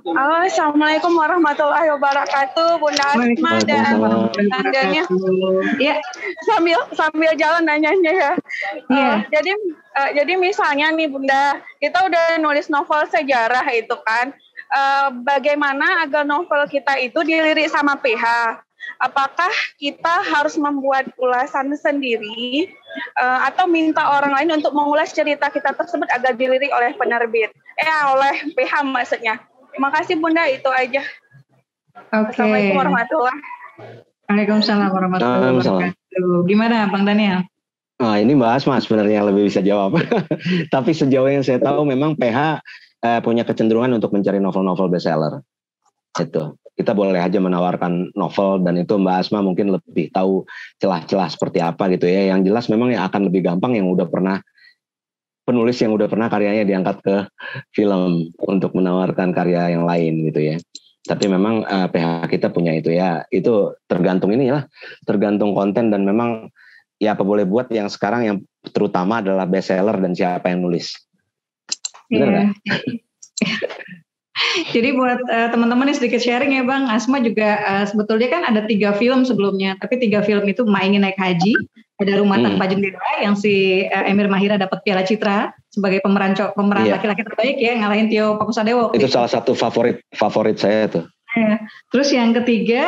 F: Halo, Assalamualaikum warahmatullahi wabarakatuh, Bunda Asma dan Daniel.
C: Ya,
F: sambil jalan nanyanya ya. Jadi misalnya nih Bunda, kita udah nulis novel sejarah itu kan. Bagaimana agar novel kita itu dilirik sama PH? Apakah kita harus membuat ulasan sendiri atau minta orang lain untuk mengulas cerita kita tersebut agar dilirik oleh penerbit? Oleh PH maksudnya. Terima kasih Bunda, itu aja. Assalamualaikum warahmatullahi wabarakatuh.
C: Waalaikumsalam warahmatullahi wabarakatuh. Gimana Bang Daniel?
A: Nah ini Mbak Asma sebenarnya yang lebih bisa jawab. Tapi sejauh yang saya tahu memang PH punya kecenderungan untuk mencari novel-novel bestseller. Itu. Kita boleh aja menawarkan novel dan itu Mbak Asma mungkin lebih tahu celah-celah seperti apa gitu ya. Yang jelas memang yang akan lebih gampang yang udah pernah penulis yang udah pernah karyanya diangkat ke film untuk menawarkan karya yang lain gitu ya. Tapi memang PH kita punya itu ya. Itu tergantung tergantung konten dan memang ya apa boleh buat yang sekarang yang terutama adalah bestseller dan siapa yang nulis. Benar nggak?
C: Jadi buat teman-teman yang sedikit sharing ya Bang, Asma juga sebetulnya kan ada 3 film sebelumnya, tapi 3 film itu Ma Ingin Naik Haji, ada Rumah Tanpa Jendela yang si Emir Mahira dapat Piala Citra sebagai pemeran laki-laki terbaik ya, ngalahin Tio Pakusadewo.
A: Itu salah satu favorit saya tuh.
C: Terus yang ketiga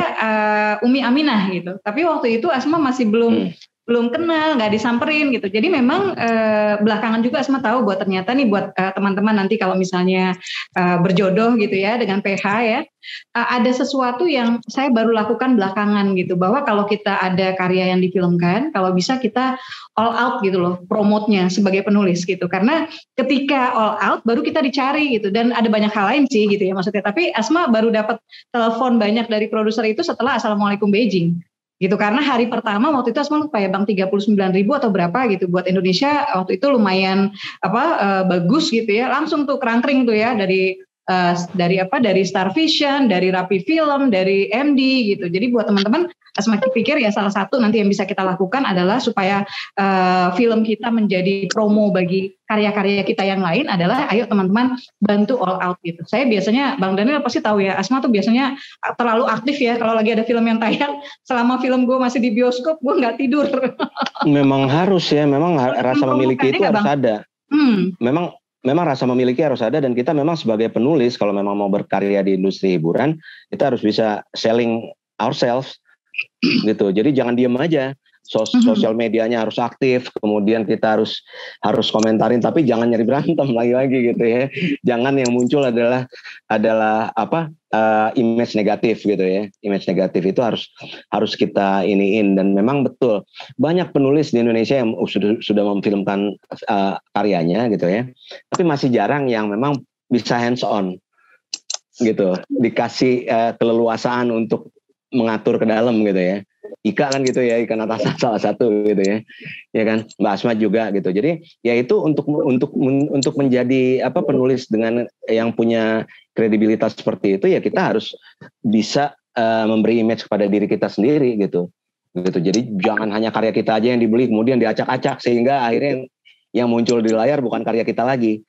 C: Umi Aminah gitu, tapi waktu itu Asma masih belum kenal, nggak disamperin gitu. Jadi memang belakangan juga Asma tahu buat ternyata nih buat teman-teman nanti kalau misalnya berjodoh gitu ya dengan PH ya, ada sesuatu yang saya baru lakukan belakangan gitu, bahwa kalau kita ada karya yang difilmkan, kalau bisa kita all out gitu loh promotenya sebagai penulis gitu. Karena ketika all out baru kita dicari gitu, dan ada banyak hal lain sih gitu ya maksudnya. Tapi Asma baru dapat telepon banyak dari produser itu setelah Assalamualaikum Beijing. Gitu, karena hari pertama waktu itu Asma lupa ya Bang 39.000 atau berapa gitu buat Indonesia waktu itu lumayan bagus gitu ya, langsung tuh kerangkring tuh ya dari Star Vision, dari Rapi Film, dari MD gitu. Jadi buat teman-teman Asma pikir ya salah satu nanti yang bisa kita lakukan adalah supaya film kita menjadi promo bagi karya-karya kita yang lain adalah ayo teman-teman bantu all out gitu. Saya biasanya Bang Daniel pasti tahu ya, Asma tuh biasanya terlalu aktif ya kalau lagi ada film yang tayang. Selama film gue masih di bioskop gue nggak tidur.
A: Memang harus ya, memang rasa memiliki itu harus ada. Memang rasa memiliki harus ada, dan kita memang sebagai penulis kalau memang mau berkarya di industri hiburan kita harus bisa selling ourselves gitu. Jadi jangan diem aja. Sosial medianya harus aktif, kemudian kita harus komentarin, tapi jangan nyari berantem lagi gitu ya. Jangan yang muncul adalah image negatif gitu ya. Image negatif itu harus kita iniin, dan memang betul banyak penulis di Indonesia yang sudah memfilmkan karyanya gitu ya. Tapi masih jarang yang memang bisa hands on gitu, dikasih keleluasaan untuk mengatur ke dalam gitu ya. Ika kan gitu ya, Ika Natasha salah satu gitu ya kan, Mbak Asma juga gitu. Jadi ya itu untuk menjadi penulis dengan yang punya kredibilitas seperti itu, ya kita harus bisa memberi image kepada diri kita sendiri gitu. Jadi jangan hanya karya kita aja yang dibeli kemudian diacak-acak sehingga akhirnya yang muncul di layar bukan karya kita lagi.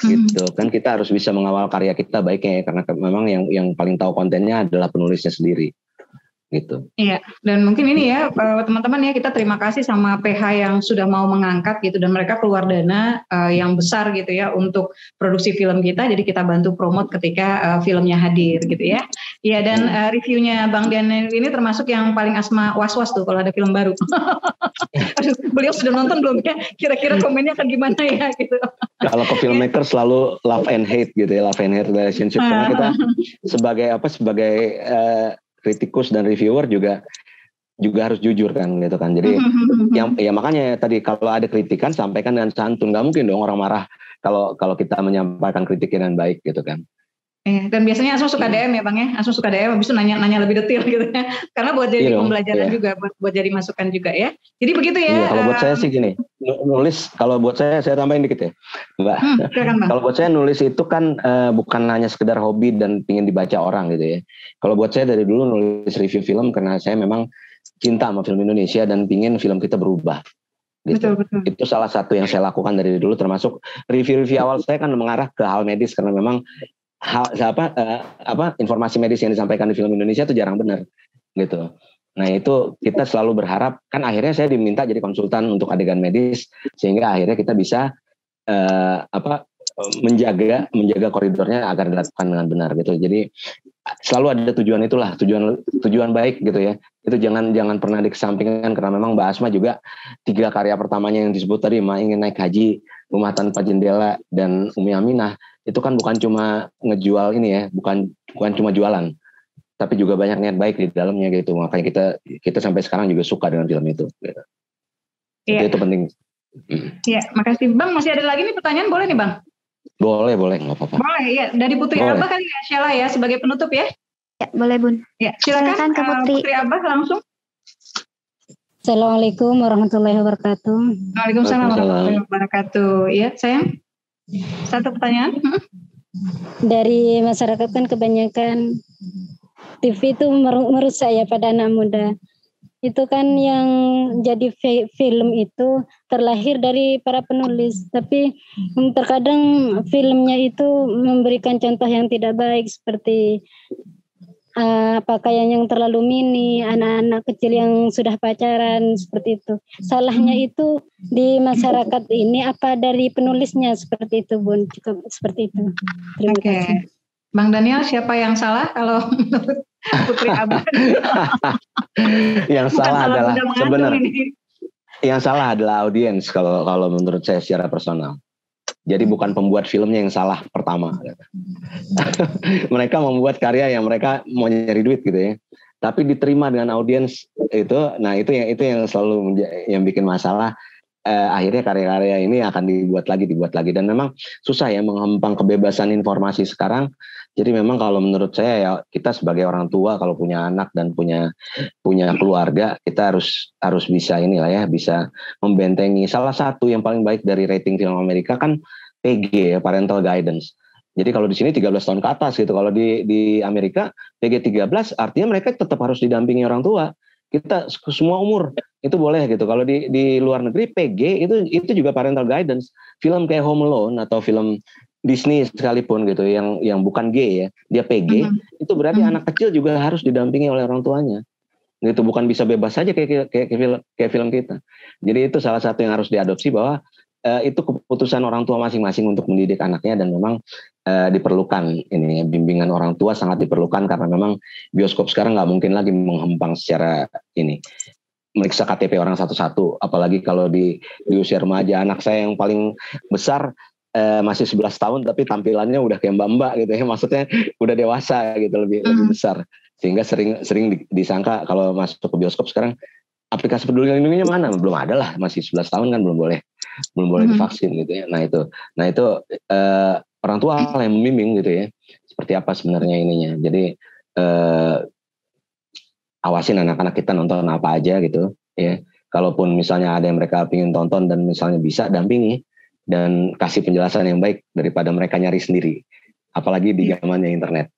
A: Gitu kan, kita harus bisa mengawal karya kita baiknya ya, karena memang yang paling tahu kontennya adalah penulisnya sendiri. Gitu.
C: Iya, dan mungkin ini ya teman-teman ya, kita terima kasih sama PH yang sudah mau mengangkat gitu, dan mereka keluar dana yang besar gitu ya untuk produksi film kita, jadi kita bantu promote ketika filmnya hadir gitu ya. Iya, dan reviewnya Bang Daniel ini termasuk yang paling Asma was-was tuh kalau ada film baru. Beliau sudah nonton belum ya? Kira-kira komennya akan gimana ya gitu.
A: Kalau ke filmmaker selalu love and hate gitu ya, love and hate relationship, karena kita sebagai kritikus dan reviewer juga harus jujur kan gitu kan. Jadi yang makanya tadi kalau ada kritikan sampaikan dengan santun. Gak mungkin dong orang marah kalau kita menyampaikan kritiknya dengan baik gitu kan.
C: Dan biasanya Asma suka DM ya Bang ya. Asma suka DM habis itu nanya lebih detail gitu ya. Karena buat jadi pembelajaran juga, buat jadi masukan juga ya. Jadi begitu ya.
A: Kalau buat saya sih gini, nulis, kalau buat saya tambahin dikit ya Mbak. Kalau buat saya nulis itu kan bukan hanya sekedar hobi dan ingin dibaca orang gitu ya. Kalau buat saya dari dulu nulis review film karena saya memang cinta sama film Indonesia dan ingin film kita berubah. Gitu. Betul. Itu salah satu yang saya lakukan dari dulu, termasuk review awal saya kan mengarah ke hal medis karena memang informasi medis yang disampaikan di film Indonesia itu jarang benar gitu. Nah itu kita selalu berharap, kan akhirnya saya diminta jadi konsultan untuk adegan medis sehingga akhirnya kita bisa menjaga koridornya agar dilakukan dengan benar gitu. Jadi selalu ada tujuan itulah, tujuan baik gitu ya. Itu jangan pernah dikesampingkan, karena memang Mbak Asma juga 3 karya pertamanya yang disebut tadi, Ingin Naik Haji, Rumah Tanpa Jendela, dan Umi Aminah, itu kan bukan cuma ngejual ini ya, bukan cuma jualan, tapi juga banyak niat baik di dalamnya gitu. Makanya kita sampai sekarang juga suka dengan film itu. Gitu.
C: Iya.
A: Itu penting.
C: Iya, makasih Bang. Masih ada lagi nih pertanyaan, boleh nih Bang?
A: Boleh, nggak apa-apa.
C: Boleh ya, dari Putri Abah kali ya, Sheila ya, sebagai penutup ya.
B: Ya, boleh Bun.
C: Ya, silakan ke Putri Abah langsung.
G: Assalamualaikum warahmatullahi wabarakatuh.
C: Waalaikumsalam warahmatullahi wabarakatuh. Ya, sayang. Satu pertanyaan.
G: Dari masyarakat kan kebanyakan TV itu merusak ya pada anak muda. Itu kan yang jadi film itu terlahir dari para penulis. Tapi terkadang filmnya itu memberikan contoh yang tidak baik seperti pakaian yang terlalu mini, anak-anak kecil yang sudah pacaran, seperti itu. Salahnya itu di masyarakat ini apa dari penulisnya, seperti itu Bun? Cukup seperti itu. Terima kasih.
C: Bang Daniel, siapa yang salah kalau menurut Putri Abah?
A: Yang salah adalah sebenarnya yang salah adalah audiens kalau menurut saya secara personal. Jadi bukan pembuat filmnya yang salah pertama. Mereka membuat karya yang mereka mau nyari duit gitu ya. Tapi diterima dengan audiens itu, nah itu yang selalu yang bikin masalah. Akhirnya karya-karya ini akan dibuat lagi dan memang susah ya menghempang kebebasan informasi sekarang. Jadi memang kalau menurut saya ya, kita sebagai orang tua kalau punya anak dan punya keluarga, kita harus bisa bisa membentengi. Salah satu yang paling baik dari rating film Amerika kan PG ya, parental guidance. Jadi kalau di sini 13 tahun ke atas gitu. Kalau di Amerika PG 13 artinya mereka tetap harus didampingi orang tua. Kita semua umur itu boleh gitu. Kalau di luar negeri PG itu juga parental guidance. Film kayak Home Alone atau film Disney sekalipun gitu yang bukan G ya, dia PG, itu berarti anak kecil juga harus didampingi oleh orang tuanya. Gitu, bukan bisa bebas saja kayak film kita. Jadi itu salah satu yang harus diadopsi, bahwa itu keputusan orang tua masing-masing untuk mendidik anaknya, dan memang diperlukan ini, bimbingan orang tua sangat diperlukan karena memang bioskop sekarang nggak mungkin lagi menghempang secara ini meriksa KTP orang satu-satu, apalagi kalau di usia remaja. Anak saya yang paling besar masih 11 tahun tapi tampilannya udah kayak mbak-mbak gitu ya, maksudnya udah dewasa gitu, lebih besar, sehingga sering disangka kalau masuk ke bioskop sekarang aplikasi peduli lindunginya mana, belum ada lah, masih 11 tahun kan belum boleh divaksin gitu ya. Nah itu orang tua yang membimbing gitu ya, seperti apa sebenarnya ininya. Jadi awasin anak-anak kita nonton apa aja gitu ya. Kalaupun misalnya ada yang mereka ingin tonton dan misalnya bisa dampingi dan kasih penjelasan yang baik daripada mereka nyari sendiri, apalagi di zamannya internet.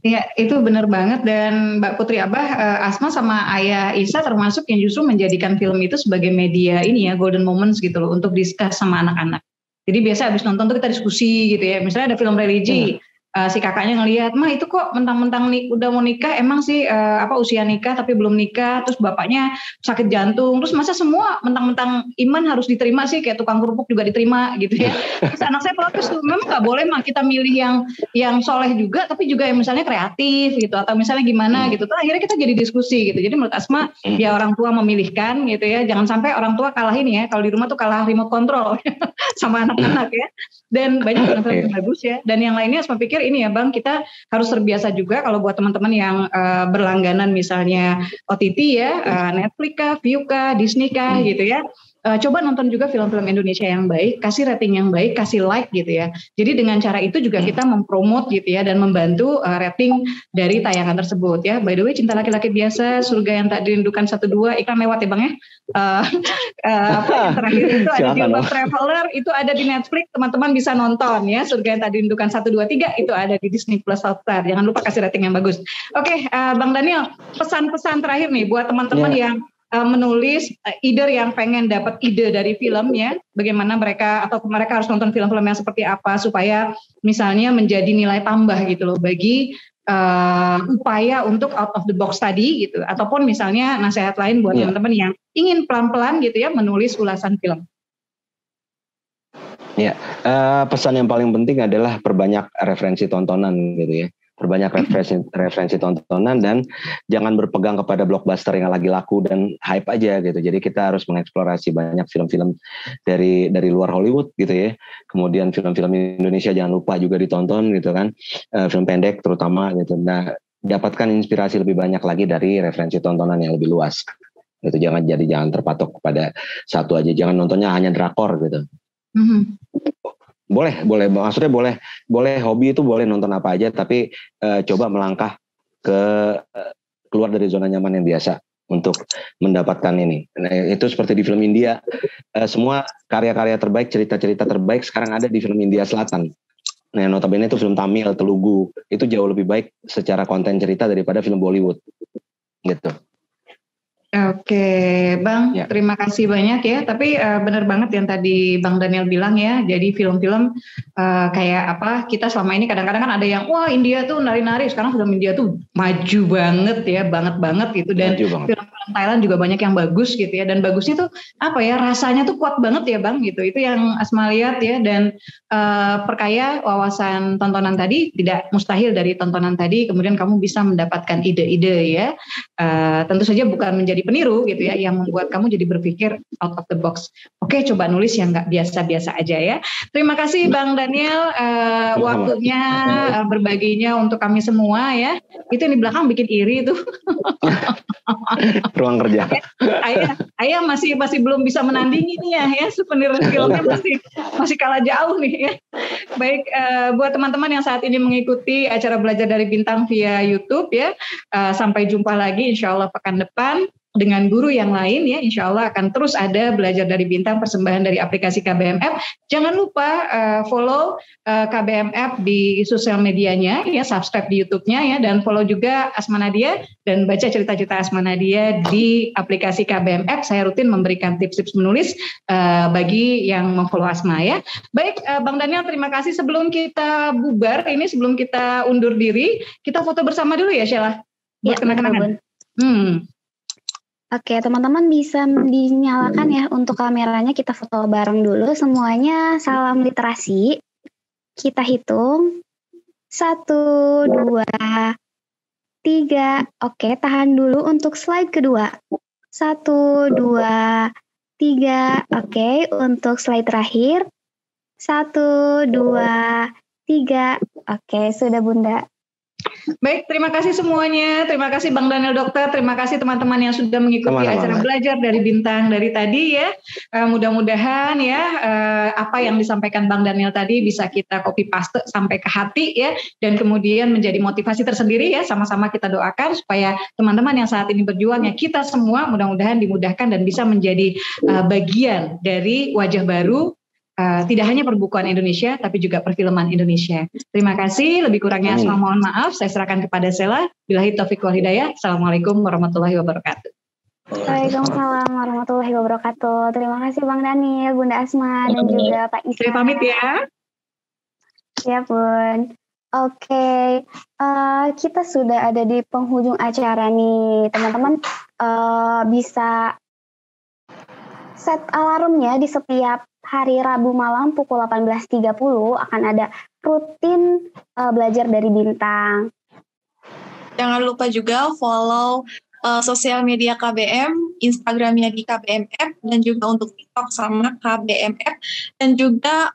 C: Iya, itu benar banget. Dan Mbak Putri Abah, Asma sama Ayah Isa termasuk yang justru menjadikan film itu sebagai media ini ya, golden moments gitu loh, untuk discuss sama anak-anak. Jadi biasa habis nonton tuh kita diskusi gitu ya. Misalnya ada film religi, si kakaknya ngelihat, mah itu kok mentang-mentang udah mau nikah, emang sih usia nikah tapi belum nikah, terus bapaknya sakit jantung, terus masa semua mentang-mentang iman harus diterima sih, kayak tukang kerupuk juga diterima gitu ya. Terus anak saya protes tuh, memang nggak boleh mah kita milih yang soleh juga, tapi juga yang misalnya kreatif gitu, atau misalnya gimana gitu. Tuh akhirnya kita jadi diskusi gitu. Jadi menurut Asma, ya orang tua memilihkan gitu ya, jangan sampai orang tua kalah ini ya, kalau di rumah tuh kalah remote control sama anak-anak ya. Dan banyak film-film yang bagus ya. Dan yang lainnya Asma pikir ini ya Bang, kita harus terbiasa juga kalau buat teman-teman yang berlangganan misalnya OTT ya, Netflix kah, View kah, Disney kah gitu ya. Coba nonton juga film-film Indonesia yang baik, kasih rating yang baik, kasih like gitu ya. Jadi dengan cara itu juga kita mempromot gitu ya, dan membantu rating dari tayangan tersebut ya. By the way, Cinta Laki-Laki Biasa, Surga Yang Tak Dirindukan 1-2, iklan lewat ya Bang ya. Yang terakhir itu ada Jilbab Traveler, itu ada di Netflix, teman-teman bisa nonton ya. Surga Yang Tak Dirindukan 1, 2, 3 itu ada di Disney Plus Hotstar. Jangan lupa kasih rating yang bagus. Oke, Bang Daniel, pesan-pesan terakhir nih buat teman-teman yang menulis either yang pengen dapat ide dari film ya, bagaimana mereka harus nonton film-film yang seperti apa supaya misalnya menjadi nilai tambah gitu loh bagi upaya untuk out of the box tadi gitu, ataupun misalnya nasihat lain buat teman-teman yang ingin pelan-pelan gitu ya menulis ulasan film.
A: Ya, pesan yang paling penting adalah perbanyak referensi tontonan gitu ya. Perbanyak referensi tontonan dan jangan berpegang kepada blockbuster yang lagi laku dan hype aja gitu. Jadi kita harus mengeksplorasi banyak film-film dari luar Hollywood gitu ya. Kemudian film-film Indonesia jangan lupa juga ditonton gitu kan. Film pendek terutama gitu. Nah, dapatkan inspirasi lebih banyak lagi dari referensi tontonan yang lebih luas. Gitu. Jangan terpatok kepada satu aja. Jangan nontonnya hanya drakor gitu. Boleh, maksudnya boleh hobi itu boleh nonton apa aja, tapi coba melangkah keluar dari zona nyaman yang biasa untuk mendapatkan ini. Nah, itu seperti di film India, semua karya-karya terbaik, cerita-cerita terbaik sekarang ada di film India Selatan. Nah, notabene itu film Tamil, Telugu, itu jauh lebih baik secara konten cerita daripada film Bollywood, gitu.
C: Oke, Bang, terima kasih banyak ya. Tapi benar banget yang tadi Bang Daniel bilang ya. Jadi film-film kayak apa? Kita selama ini kadang-kadang kan ada yang wah India tuh nari-nari. Sekarang film India tuh maju banget ya, banget gitu. Dan film-film Thailand juga banyak yang bagus gitu ya. Dan bagusnya tuh apa ya? Rasanya tuh kuat banget ya, Bang. Gitu. Itu yang Asma lihat ya. Dan perkaya wawasan tontonan tadi, tidak mustahil dari tontonan tadi. Kemudian kamu bisa mendapatkan ide-ide ya. Tentu saja bukan menjadi peniru gitu ya, yang membuat kamu jadi berpikir out of the box. Oke, coba nulis yang nggak biasa-biasa aja ya. Terima kasih Bang Daniel, waktunya berbaginya untuk kami semua ya. Itu yang di belakang bikin iri tuh.
A: Ruang kerja.
C: Ayah masih belum bisa menandingi nih ya souvenir filmnya masih kalah jauh nih ya. Baik, buat teman-teman yang saat ini mengikuti acara Belajar dari Bintang via YouTube ya, sampai jumpa lagi insya Allah pekan depan dengan guru yang lain ya, insya Allah akan terus ada Belajar dari Bintang persembahan dari aplikasi KBMF. Jangan lupa follow KBMF di sosial medianya ya, subscribe di YouTube-nya ya, dan follow juga Asma Nadia dan baca cerita-cerita Asma Nadia di aplikasi KBMF. Saya rutin memberikan tips-tips menulis bagi yang memfollow Asma ya. Baik, Bang Daniel, terima kasih. Sebelum kita bubar ini, sebelum kita undur diri, kita foto bersama dulu ya Sheila, buat kenang-kenangan.
B: Oke, teman-teman bisa dinyalakan ya untuk kameranya, kita foto bareng dulu semuanya. Salam literasi. Kita hitung. 1, 2, 3. Oke, tahan dulu untuk slide kedua. 1, 2, 3. Oke, untuk slide terakhir. 1, 2, 3. Oke, sudah Bunda.
C: Baik, terima kasih semuanya. Terima kasih Bang Daniel Dokter. Terima kasih teman-teman yang sudah mengikuti acara belajar dari Bintang dari tadi ya. Mudah-mudahan ya apa yang disampaikan Bang Daniel tadi bisa kita copy paste sampai ke hati ya. Dan kemudian menjadi motivasi tersendiri ya. Sama-sama kita doakan supaya teman-teman yang saat ini berjuang ya kita semua mudah-mudahan dimudahkan dan bisa menjadi bagian dari wajah baru. Tidak hanya perbukuan Indonesia, tapi juga perfilman Indonesia. Terima kasih, lebih kurangnya mohon maaf. Saya serahkan kepada Sela. Billahi taufiq wal hidayah. Assalamualaikum warahmatullahi wabarakatuh.
B: Waalaikumsalam warahmatullahi wabarakatuh. Terima kasih Bang Daniel, Bunda Asma, dan juga Pak Isma.
C: Saya pamit ya.
B: Ya Bun. Oke, kita sudah ada di penghujung acara nih. Teman-teman bisa set alarmnya di setiap hari Rabu malam pukul 18.30 akan ada rutin belajar dari Bintang.
D: Jangan lupa juga follow sosial media KBM, Instagramnya di KBMF, dan juga untuk TikTok sama KBMF. Dan juga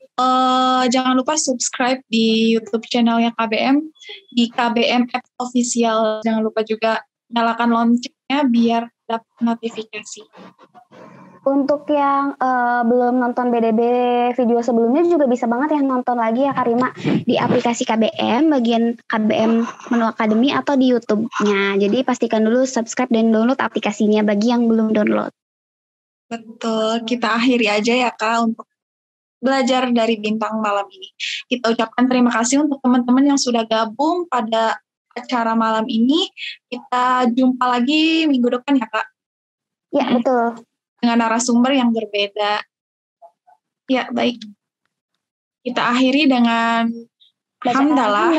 D: jangan lupa subscribe di YouTube channelnya KBM, di KBMF Official. Jangan lupa juga nyalakan loncengnya biar dapat notifikasi.
B: Untuk yang belum nonton BDB video sebelumnya juga bisa banget ya nonton lagi ya Karima di aplikasi KBM, bagian KBM Menu Akademi atau di YouTube-nya. Jadi pastikan dulu subscribe dan download aplikasinya bagi yang belum download.
D: Betul, kita akhiri aja ya Kak untuk belajar dari Bintang malam ini. Kita ucapkan terima kasih untuk teman-teman yang sudah gabung pada acara malam ini. Kita jumpa lagi minggu depan ya Kak.
B: Ya, betul.
D: Dengan narasumber yang berbeda. Ya, baik. Kita akhiri dengan hamdalah.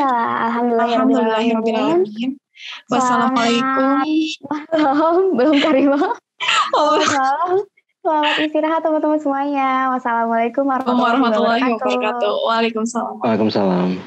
D: Alhamdulillahirrahmanirrahim. Wassalamualaikum.
B: Belum Karima. Selamat istirahat teman-teman semuanya. Wassalamualaikum warahmatullahi wabarakatuh.
D: Waalaikumsalam.
A: Waalaikumsalam.